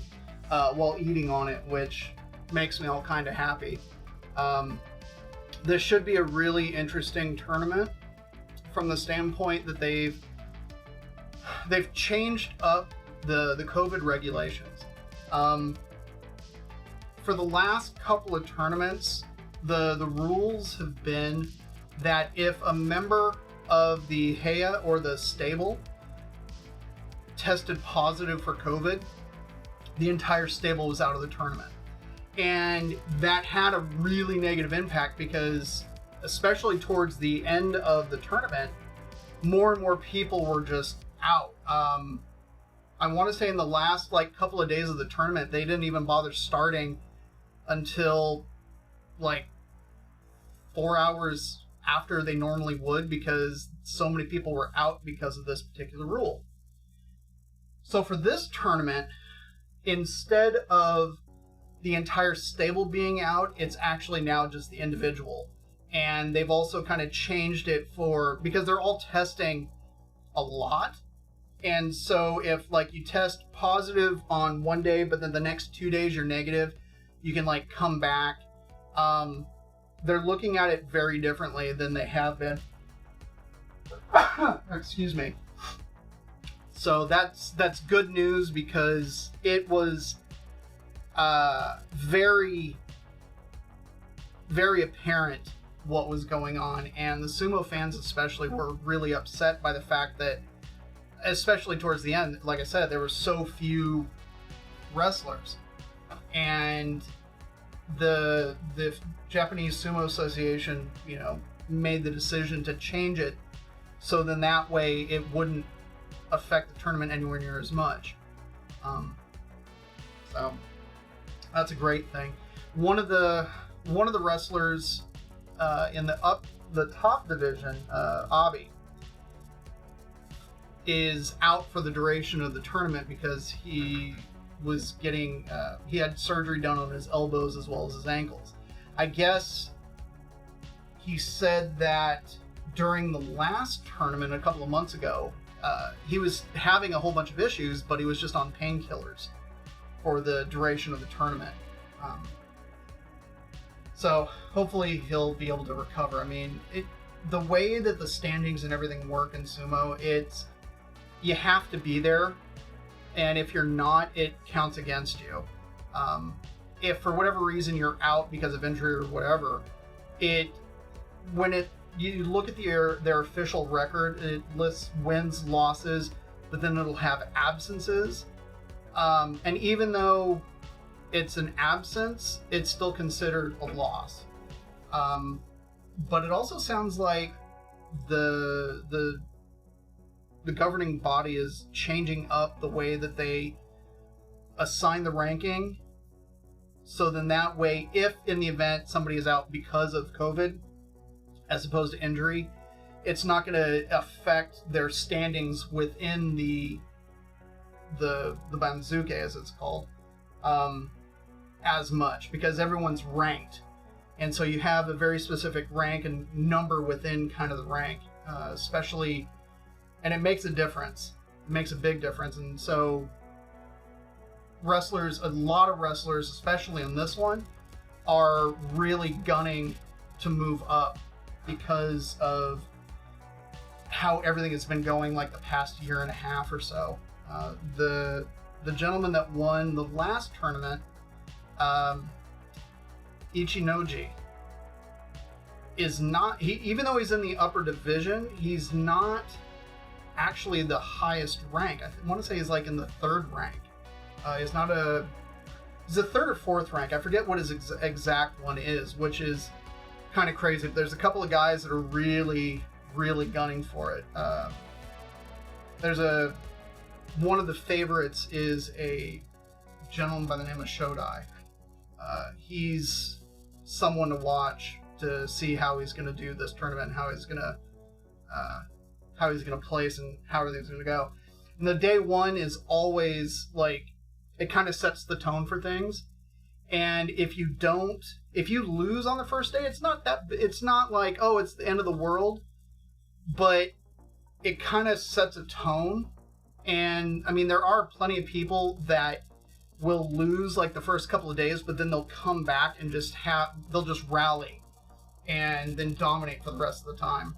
while eating on it, which makes me all kind of happy. This should be a really interesting tournament from the standpoint that they've changed up the COVID regulations. For the last couple of tournaments, the rules have been that if a member of the Heya or the stable tested positive for COVID, the entire stable was out of the tournament. And that had a really negative impact because, especially towards the end of the tournament, more and more people were just out. I want to say in the last couple of days of the tournament, they didn't even bother starting until 4 hours after they normally would, because so many people were out because of this particular rule. So for this tournament, instead of the entire stable being out, it's actually now just the individual. And they've also kind of changed it because they're all testing a lot. And so if you test positive on one day, but then the next 2 days you're negative, you can come back. They're looking at it very differently than they have been. Excuse me. So that's good news, because it was very, very apparent what was going on, and the sumo fans especially were really upset by the fact that, especially towards the end, like I said, there were so few wrestlers, and the Japanese Sumo Association, made the decision to change it, so then that way it wouldn't affect the tournament anywhere near as much. So that's a great thing. One of the wrestlers in the top division, Abi, is out for the duration of the tournament because he was he had surgery done on his elbows as well as his ankles. I guess he said that during the last tournament a couple of months ago, he was having a whole bunch of issues, but he was just on painkillers for the duration of the tournament. So hopefully he'll be able to recover. I mean, the way that the standings and everything work in sumo, you have to be there, and if you're not, it counts against you. If for whatever reason you're out because of injury or whatever, you look at their official record, it lists wins, losses, but then it'll have absences. And even though it's an absence, it's still considered a loss. But it also sounds like the governing body is changing up the way that they assign the ranking. So then that way, if in the event somebody is out because of COVID, as opposed to injury, it's not going to affect their standings within the Banzuke, as it's called, as much, because everyone's ranked. And so you have a very specific rank and number within kind of the rank, especially, and it makes a difference. It makes a big difference. And so a lot of wrestlers, especially on this one, are really gunning to move up because of how everything has been going the past year and a half or so. The gentleman that won the last tournament, Ichinoji, is not, even though he's in the upper division, he's not actually the highest rank. I want to say he's in the third rank. He's a third or fourth rank. I forget what his exact one is, which is kind of crazy. There's a couple of guys that are really, really gunning for it. One of the favorites is a gentleman by the name of Shodai. He's someone to watch to see how he's going to do this tournament, how he's going to place, and how everything's going to go. And the day one is always like, it kind of sets the tone for things. And if you lose on the first day, it's not like, oh, it's the end of the world, but it kind of sets a tone. And I mean, there are plenty of people that will lose like the first couple of days, but then they'll come back and they'll just rally and then dominate for the rest of the time.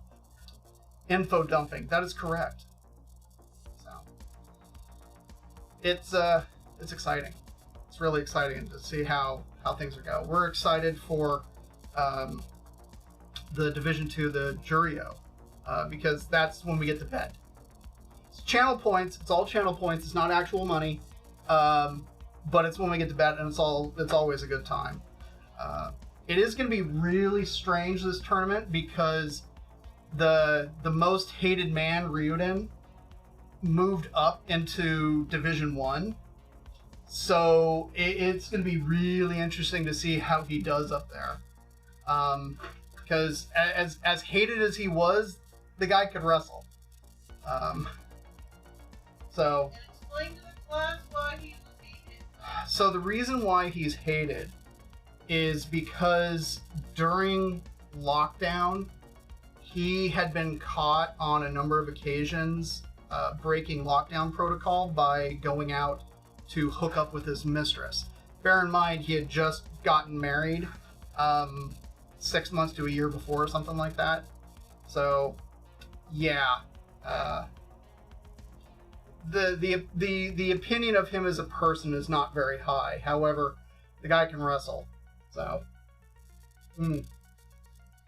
Info dumping, that is correct. So it's exciting. It's really exciting to see how things are going. We're excited for the Division 2, the Jurio, because that's when we get to bet. It's channel points. It's all channel points. It's not actual money, but it's when we get to bet, and it's always a good time. It is going to be really strange, this tournament, because the most hated man, Ryuden, moved up into Division 1. So it's going to be really interesting to see how he does up there. Because as hated as he was, the guy could wrestle. So... And explain to the class why he was hated. So the reason why he's hated is because during lockdown, he had been caught on a number of occasions breaking lockdown protocol by going out to hook up with his mistress. Bear in mind, he had just gotten married 6 months to a year before, or something like that. So, yeah, the opinion of him as a person is not very high. However, the guy can wrestle. So, You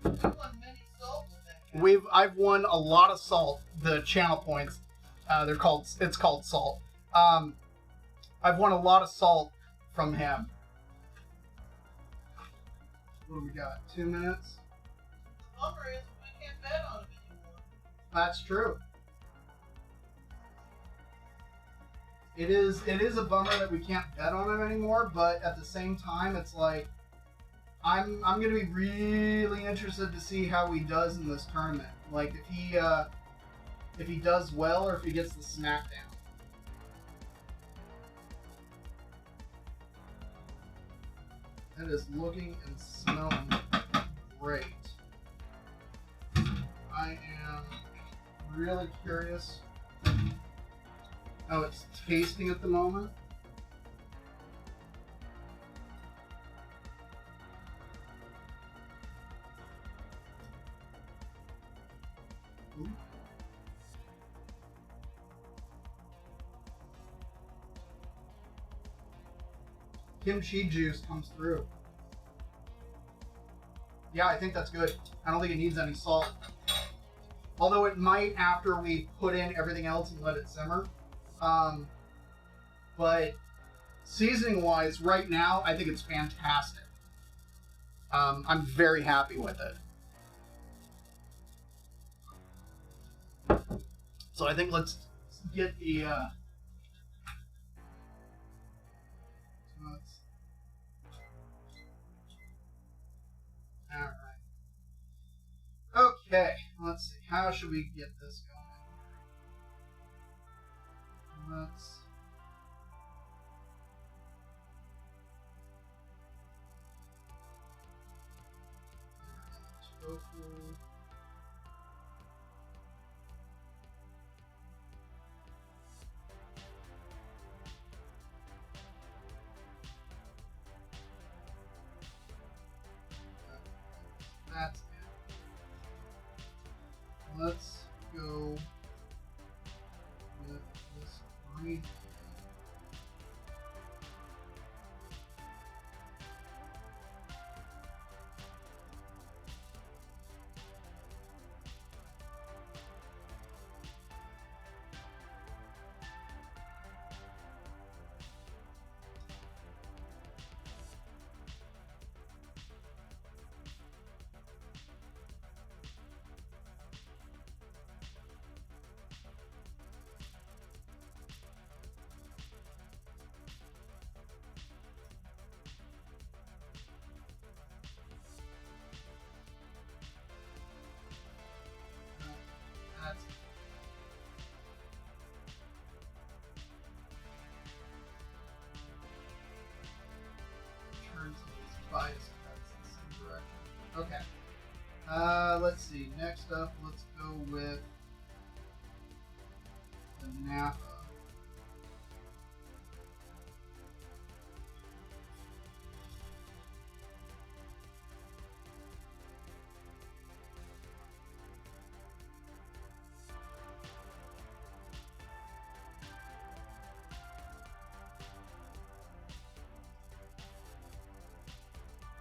won many souls with that guy. I've won a lot of salt. The channel points, it's called salt. I've won a lot of salt from him. What do we got? 2 minutes? The bummer is we can't bet on him anymore. That's true. It is a bummer that we can't bet on him anymore, but at the same time, it's like, I'm gonna be really interested to see how he does in this tournament. Like if he does well, or if he gets the smackdown. That is looking and smelling great. I am really curious how it's tasting at the moment. Ooh. Kimchi juice comes through. Yeah, I think that's good. I don't think it needs any salt. Although it might after we put in everything else and let it simmer. But seasoning-wise, right now, I think it's fantastic. I'm very happy with it. So I think let's get the... Alright. Okay, let's see. How should we get this going? Let's... Tofu. That's it. Let's go with this green let's see. Next up, let's go with the Napa.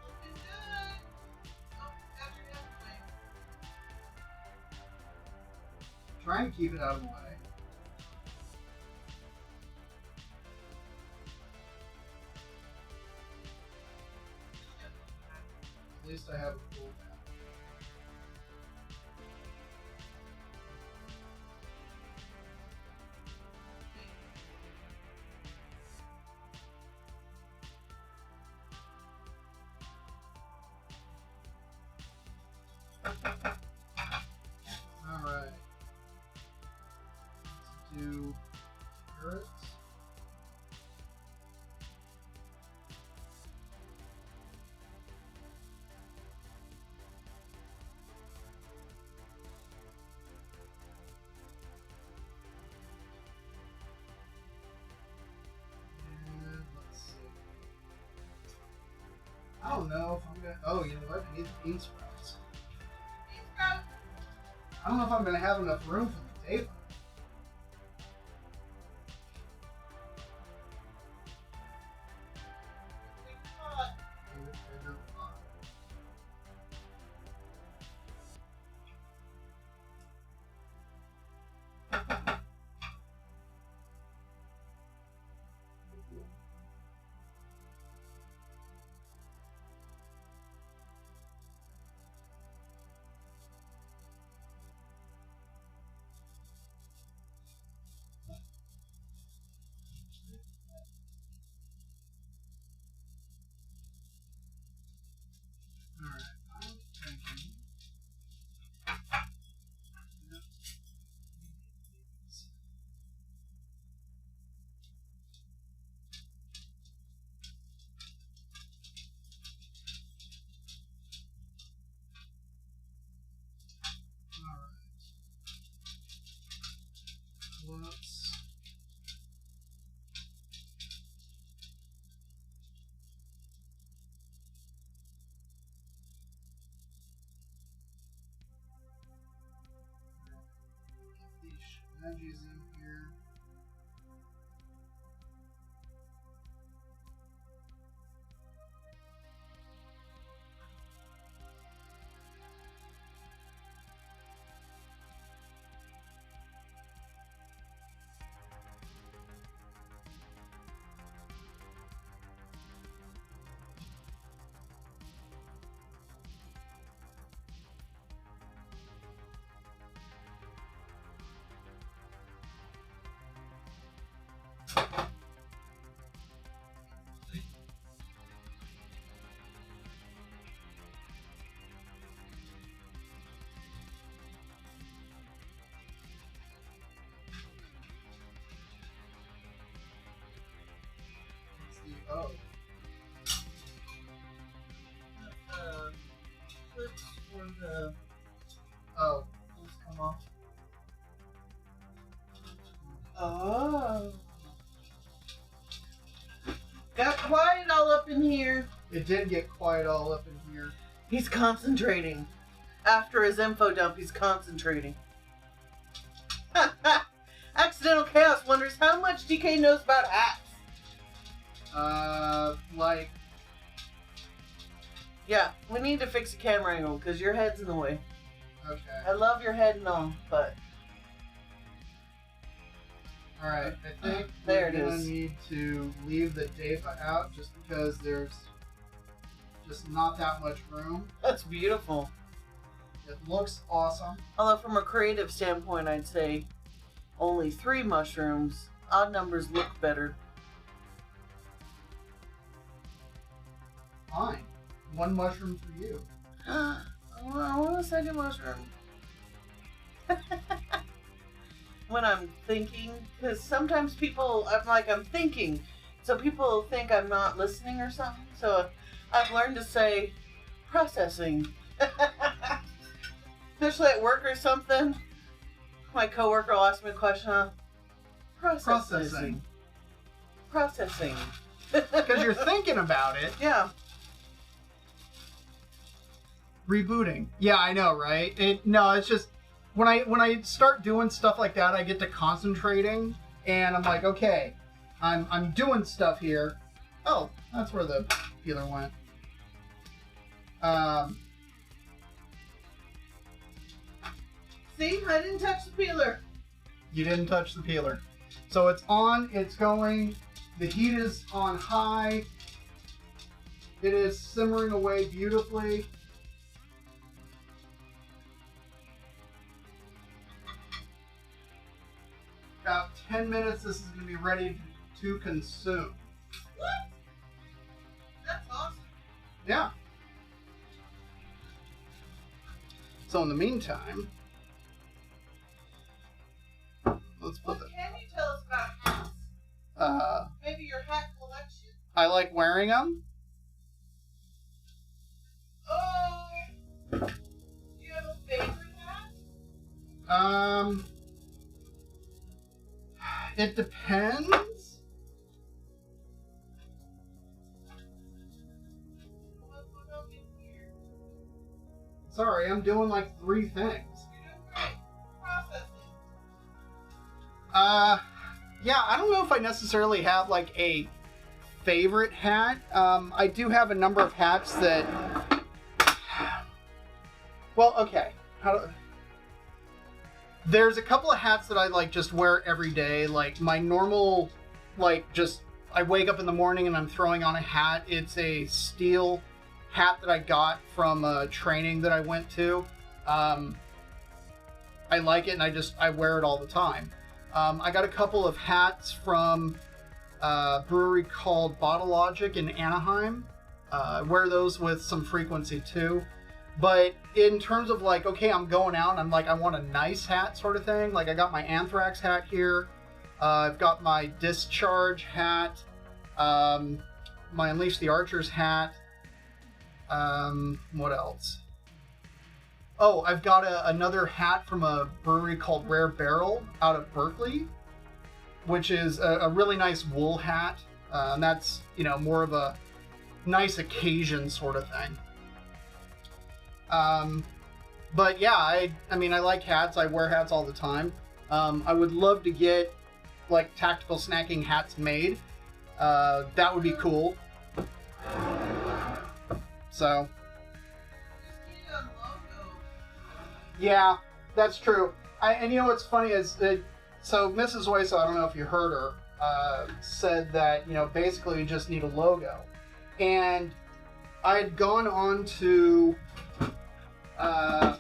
Looking good. Oh, got your head away. Trying to keep it out of the way. At least I have a full map. Alright. Let's do carrots. And let's see. I don't know if I'm gonna. Oh, you know what? I need the bean sprouts. Bean sprout. I don't know if I'm gonna have enough room for the table. Big pot. Bigger pot. Alright, I'm thinking. Alright. Let's. Get these veggies in here. Oh, Clips for the oh, those come off. Oh. Got quiet all up in here. it did get quiet all up in here. He's concentrating. After his info dump, he's concentrating. Accidental Chaos wonders how much DK knows about hats. Like, Yeah, we need to fix the camera angle because your head's in the way. okay. I love your head and all, but Alright, I think There we're it gonna is. need to leave the DAPA out just because there's just not that much room. that's beautiful. It looks awesome. Although from a creative standpoint, I'd say only 3 mushrooms. Odd numbers look better. Fine. 1 mushroom for you. I want a second mushroom. When I'm thinking, because sometimes people, I'm thinking, so people think I'm not listening or something. So I've learned to say processing. Especially at work or something. My coworker will ask me a question. Processing. Because you're thinking about it. Yeah. Rebooting. Yeah, I know, right? It's just when I start doing stuff like that, I get to concentrating, and I'm like, okay, I'm doing stuff here. Oh, that's where the peeler went. See, I didn't touch the peeler. You didn't touch the peeler. So it's on, it's going, the heat is on high. It is simmering away beautifully. About 10 minutes, this is going to be ready to consume. What? That's awesome. Yeah. So in the meantime, let's put What can you tell us about hats? Maybe your hat collection? I like wearing them. Oh. Do you have a favorite hat? It depends. What's going on in here? Sorry, I'm doing like 3 things. You're doing great. Processing. Yeah, I don't know if I necessarily have like a favorite hat. I do have a number of hats that. Well, okay. There's a couple of hats that I like just wear every day. Like my normal, like just I wake up in the morning and I'm throwing on a hat. It's a steel hat that I got from a training that I went to. I like it and I wear it all the time. I got a couple of hats from a brewery called Bottle Logic in Anaheim. I wear those with some frequency too. But in terms of like, okay, I'm going out and I'm like, I want a nice hat sort of thing. Like I got my Anthrax hat here. I've got my Discharge hat. My Unleash the Archers hat. What else? Oh, I've got another hat from a brewery called Rare Barrel out of Berkeley, which is a really nice wool hat. And that's, more of a nice occasion sort of thing. But yeah, I mean, I like hats. I wear hats all the time. I would love to get like tactical snacking hats made. That would be cool. So. Yeah, that's true. And what's funny is that, so Mrs. Waiso, I don't know if you heard her, said that, basically you just need a logo. And I had gone on to, I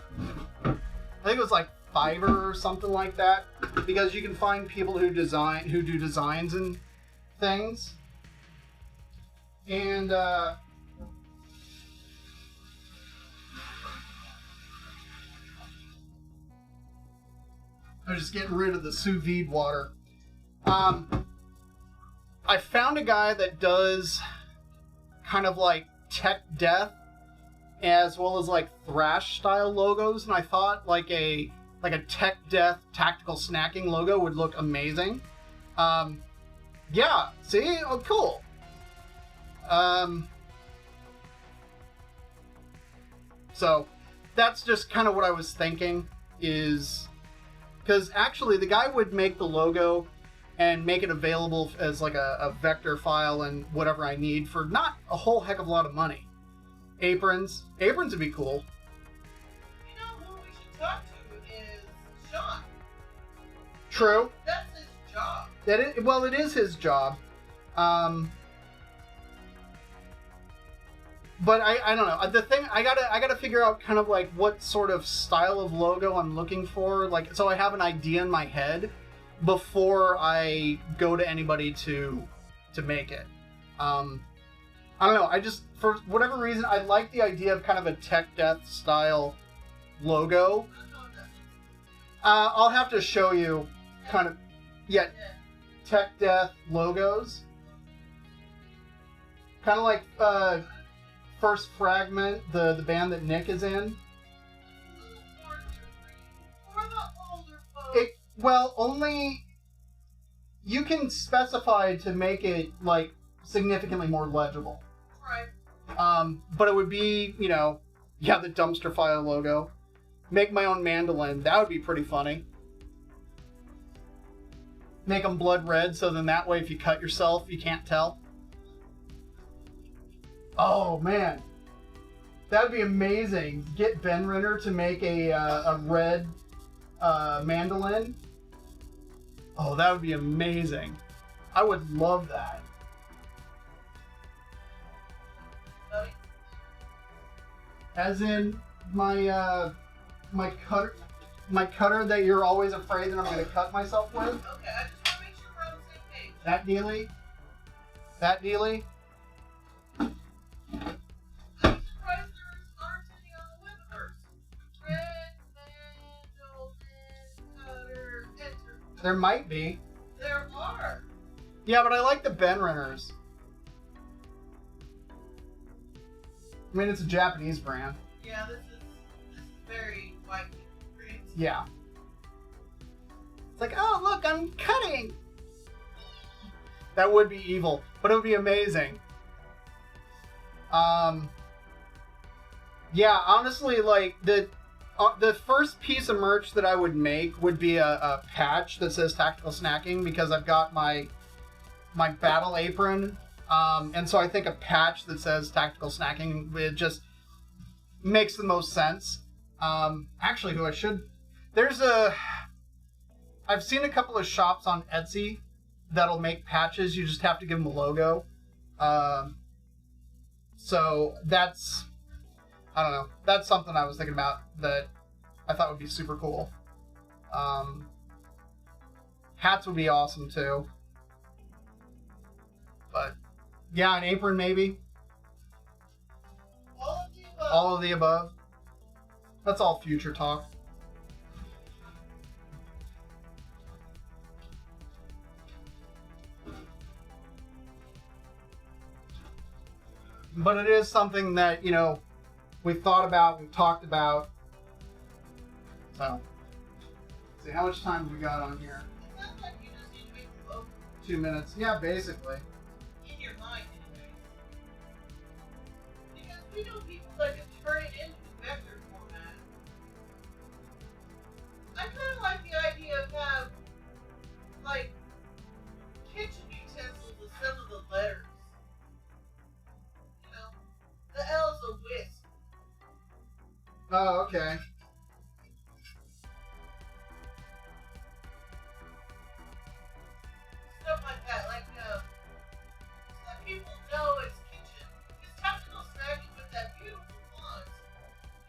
think it was like Fiverr or something like that, because you can find people who do designs and things. And, I'm just getting rid of the sous vide water. I found a guy that does kind of like tech death as well as like thrash style logos, and I thought like a tech death tactical snacking logo would look amazing. Yeah, see? Oh, cool. So that's just kind of what I was thinking is. Because actually, the guy would make the logo and make it available as like a vector file and whatever I need for not a whole heck of a lot of money. Aprons would be cool. Who we should talk to is Sean. True. That's his job. It is his job. But I don't know. The thing I gotta figure out kind of like what sort of style of logo I'm looking for, like so I have an idea in my head before I go to anybody to make it. I don't know. I just for whatever reason I like the idea of kind of a tech death style logo. I'll have to show you kind of tech death logos. Kind of like First Fragment, the band that Nick is in. Well, only you can specify to make it like significantly more legible. Right. But it would be, you know, yeah, the dumpster fire logo. Make my own mandolin. That would be pretty funny. Make them blood red, so then that way if you cut yourself, you can't tell. Oh, man. That would be amazing. Get Ben Renner to make a red mandolin. Oh, that would be amazing. I would love that. Buddy. As in my my cutter that you're always afraid that I'm going to cut myself with. Okay, I just want to make sure we're on the same page. That dealy. That dealy. I'm surprised there aren't any on the Webverse. Red, mandolin, cutter, enter. There might be. There are. Yeah, but I like the Ben Renners. I mean, it's a Japanese brand. Yeah, this is very white green. Yeah. It's like, oh, look, I'm cutting. That would be evil, but it would be amazing. Yeah, honestly, like, the first piece of merch that I would make would be a patch that says Tactical Snacking, because I've got my battle apron, and so I think a patch that says Tactical Snacking, it just makes the most sense. Actually, I've seen a couple of shops on Etsy that'll make patches. You just have to give them a logo. So that's, I don't know, that's something I was thinking about that I thought would be super cool. Hats would be awesome too. But yeah, an apron maybe. All of the above. All of the above. That's all future talk. But it is something that, you know, we've thought about, we've talked about. So, let's see, how much time have we got on here? It sounds like you just need to make them both 2 minutes. Yeah, basically. in your mind, anyway. Because we know people that can turn it into vector format. I kind of like the idea of have, like, kitchen utensils with some of the letters. You know, the L's a wisp. Oh, okay. Stuff like that, like, so people know it's kitchen. Because tactical snacking with that beautiful font,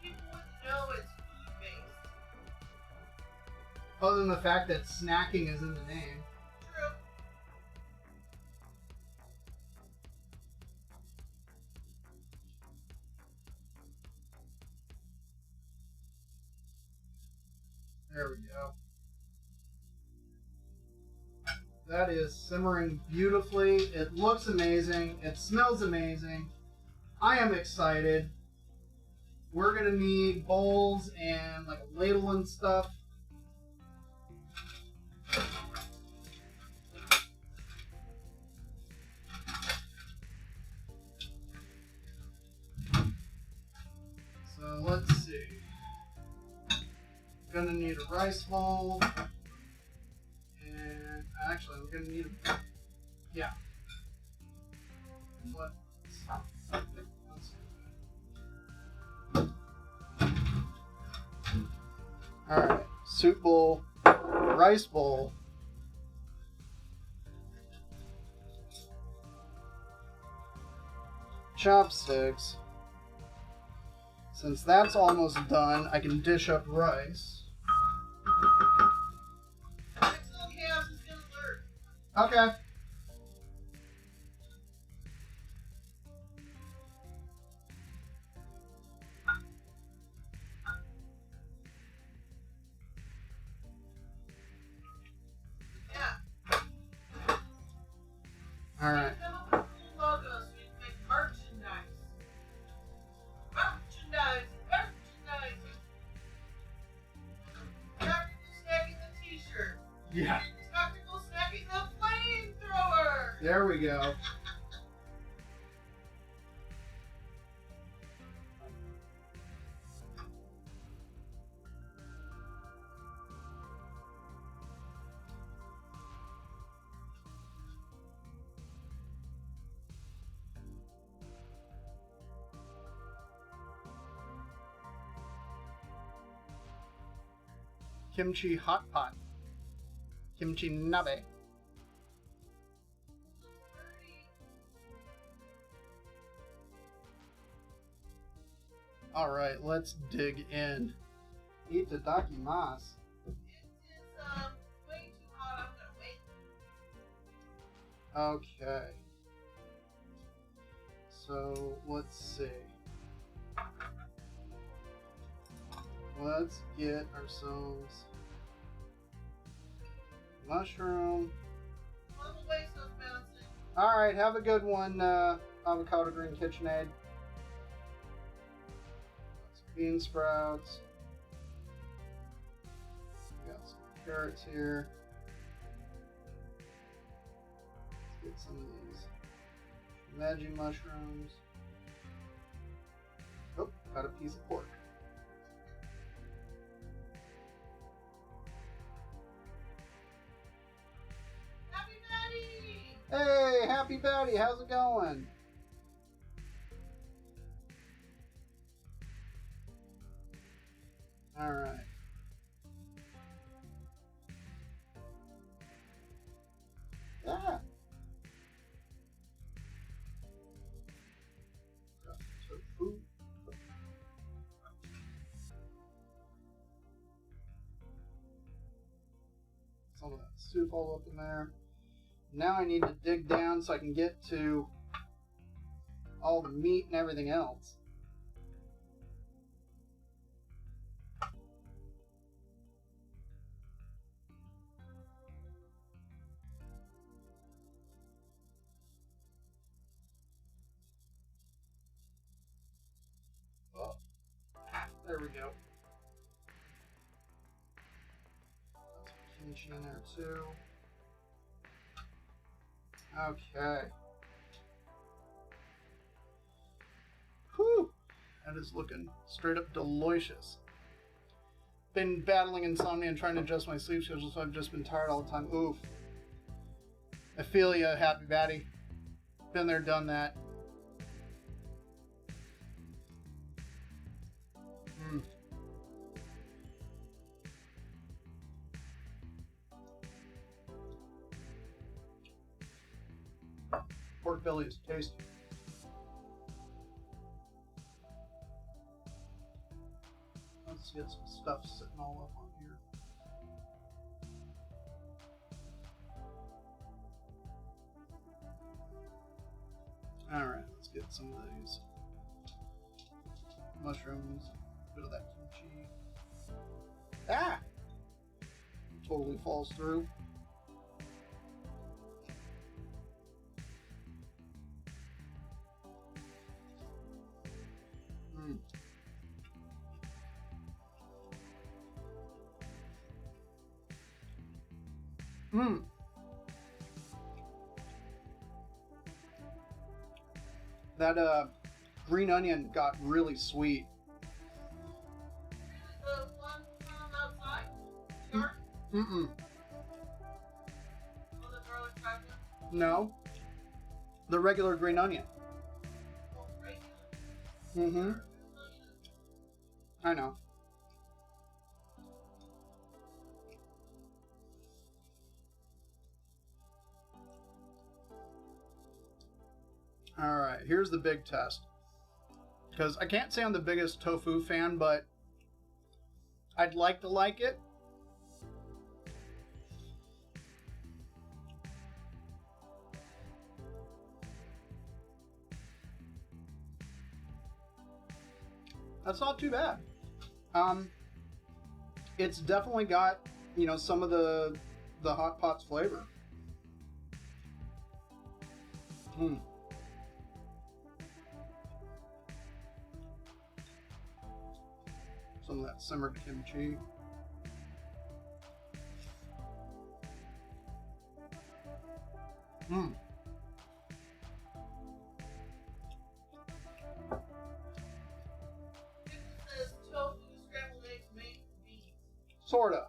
people wouldn't know it's food-based. Other than the fact that snacking is in the name. True. There we go. That is simmering beautifully. It looks amazing. It smells amazing. I am excited. We're gonna need bowls and like a ladle and stuff. So let's see. Gonna need a rice bowl. And actually, I'm gonna need a. Yeah. Let's do that. Alright. Soup bowl. Rice bowl. Chopsticks. Since that's almost done, I can dish up rice. Pixel chaos is gonna lurk. Okay. Yeah. Alright. Come up with cool logos so we can make merchandise. Merchandise. Tactical snacking the t-shirt. Yeah. Tactical snacking the flamethrower. There we go. Kimchi hot pot. Kimchi nabe. Alright, let's dig in. Itadakimasu. It is way too hot. I'm gonna wait. Okay. So, let's see. Let's get ourselves mushroom. On the way, so bouncing. Alright, have a good one, Avocado Green KitchenAid. Some bean sprouts. Got some carrots here. Let's get some of these veggie mushrooms. Oh, got a piece of pork. Happy Maddie! Hey, Happy Betty, how's it going? Alright. Ah! Got some tofu. Some of that soup all up in there. Now I need to dig down so I can get to all the meat and everything else. Oh, there we go. Got some kimchi in there too. Okay. Whew. That is looking straight up delicious. Been battling insomnia and trying to adjust my sleep schedule, so I've just been tired all the time. Oof. I feel ya, Happy Batty. Been there, done that. Pork belly is tasty. Let's get some stuff sitting all up on here. Alright, let's get some of these mushrooms, a bit of that kimchi. Ah! Totally falls through. Mmm. That green onion got really sweet. The one from outside? Yard? Mm-mm. Oh, the garlic cracker? No. The regular green onion. Oh, regular. Mm-hmm. I know. Alright, here's the big test. Because I can't say I'm the biggest tofu fan, but I'd like to like it. That's not too bad. It's definitely got, you know, some of the hot pot's flavor. Hmm. Some of that simmered kimchi. Mm. It says tofu, scrambled eggs, made beans. Sorta.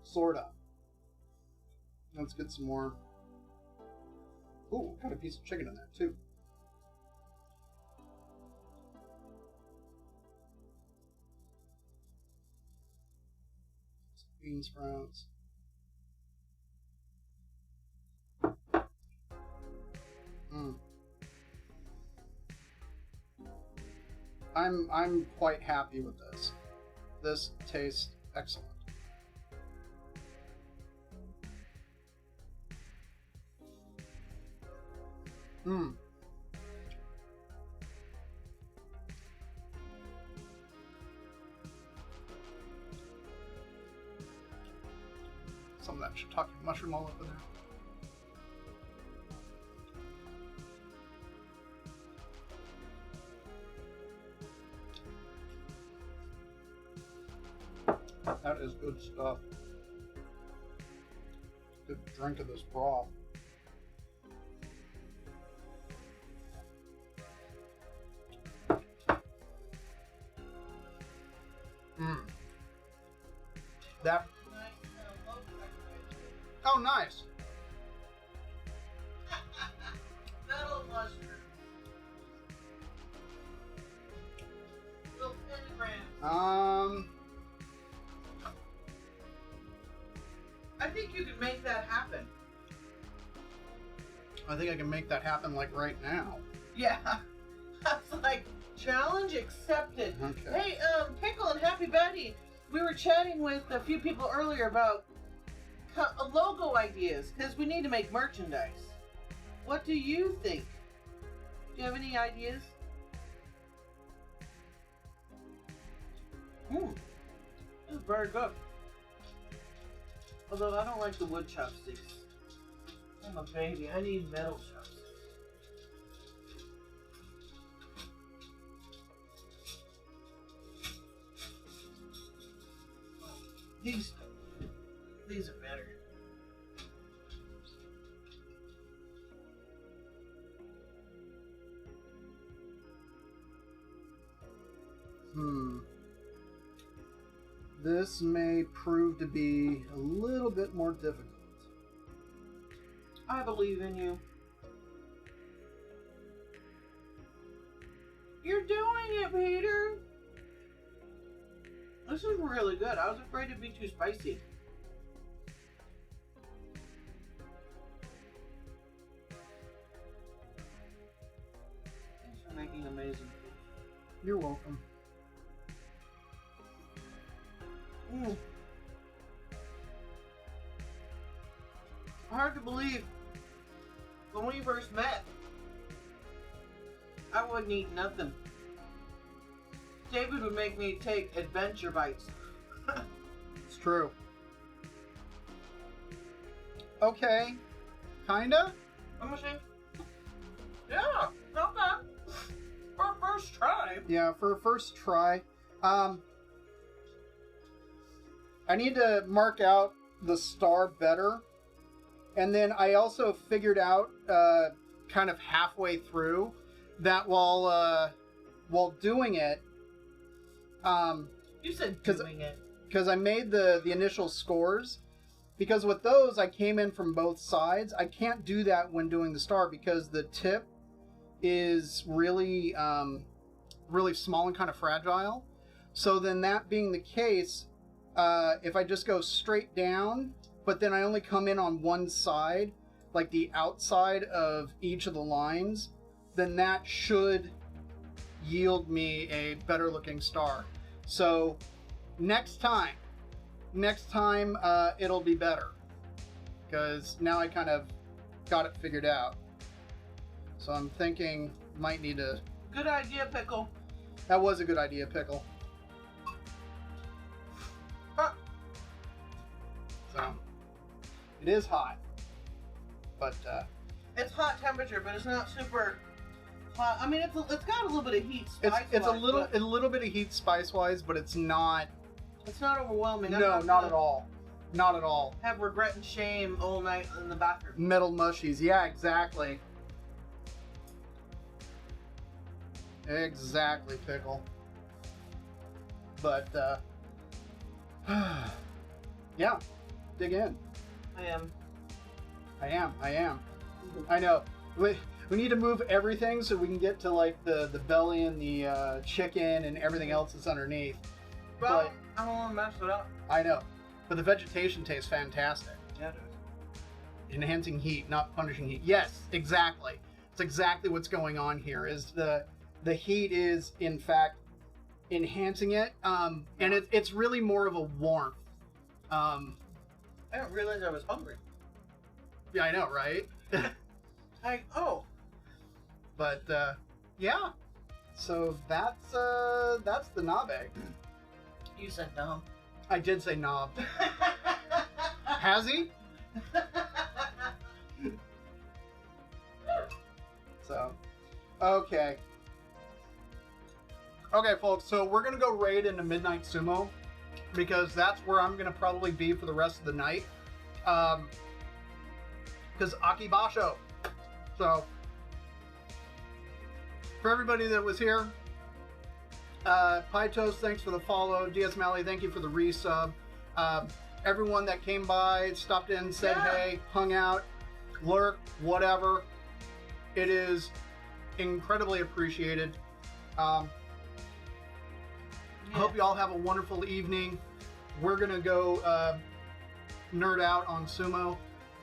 Sorta. Let's get some more. Ooh, got a piece of chicken in there too. Some bean sprouts. Mm. I'm quite happy with this. This tastes excellent. Hmm. Some of that shiitake mushroom all over there. That is good stuff. Good drink of this broth. Mmm. That. Oh, nice. Metal mushroom. Little pentagrams. I think you can make that happen. I think I can make that happen like right now. Yeah. I was like, challenge accepted. Okay. Hey, Pickle and Happy Betty, we were chatting with a few people earlier about logo ideas, because we need to make merchandise. What do you think? Do you have any ideas? This is very good. Although I don't like the wood chopsticks. I'm a baby. I need metal chopsticks. These are better. This may prove to be a little bit more difficult. I believe in you. You're doing it, Peter. This is really good. I was afraid it'd be too spicy. Thanks for making amazing food. You're welcome. Hard to believe. When we first met, I wouldn't eat nothing. David would make me take adventure bites. It's true. Okay. Kinda? I'm gonna say, yeah, not bad. For a first try. Yeah, for a first try. I need to mark out the star better. And then I also figured out, kind of halfway through, that while doing it, You said doing it. because I made the initial scores, because with those I came in from both sides. I can't do that when doing the star because the tip is really really small and kind of fragile. So then that being the case, if I just go straight down, but then I only come in on one side, like the outside of each of the lines, then that should yield me a better looking star. So next time it'll be better, because now I kind of got it figured out. So I'm thinking might need to. Good idea, Pickle. That was a good idea, Pickle. Huh. So it is hot, but It's hot temperature, but it's not super hot. I mean, it's got a little bit of heat. it's a little bit of heat spice wise, but it's not. It's not overwhelming. No, not at all. Not at all. have regret and shame all night in the bathroom. Metal mushies. Yeah, exactly. Exactly, Pickle. But, yeah, dig in. I am. I know. We need to move everything so we can get to, like, the belly and the chicken and everything else that's underneath. Well, But I don't want to mess it up. I know. But the vegetation tastes fantastic. Yeah, it is. Enhancing heat, not punishing heat. Yes, exactly. It's exactly what's going on here. Is the heat is in fact enhancing it, and it's really more of a warmth. I didn't realize I was hungry. Yeah, I know, right? But yeah. So that's the nabe. You said no. I did say knob. Has he? So, okay. Okay, folks, so we're going to go raid into Midnight Sumo because that's where I'm going to probably be for the rest of the night. Because Aki Basho. So, for everybody that was here, Pie Toast, thanks for the follow. DS Malley, thank you for the resub. Everyone that came by, stopped in, said hey, hung out, lurked, whatever. It is incredibly appreciated. I hope you all have a wonderful evening. We're going to go nerd out on sumo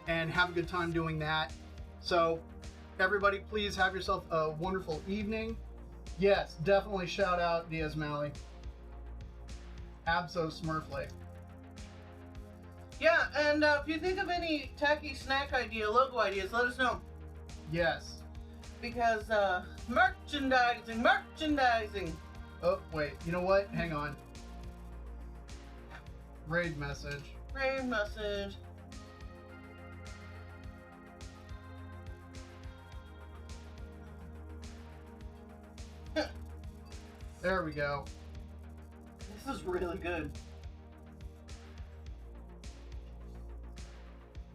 and have a good time doing that. So, everybody, please have yourself a wonderful evening. Yes, definitely shout out Diaz Malley. Abso Smurfly. Yeah, and if you think of any tacky snack idea, logo ideas, let us know. Yes. Because merchandising. Oh, wait. You know what? Hang on. Raid message. Raid message. There we go. This is really good.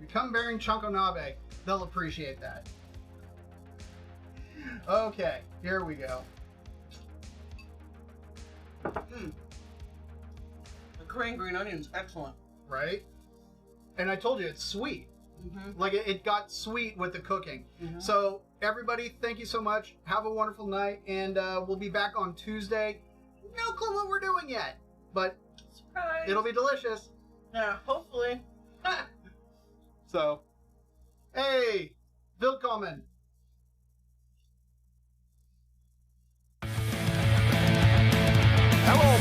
Become bearing Chanko Nabe. They'll appreciate that. Okay, here we go. The Korean green onion's excellent. Right? And I told you, it's sweet. Mm-hmm. Like, it got sweet with the cooking. Mm-hmm. So, everybody, thank you so much. Have a wonderful night. And we'll be back on Tuesday. No clue what we're doing yet. But surprise. It'll be delicious. Yeah, hopefully. So, hey, willkommen. Hello,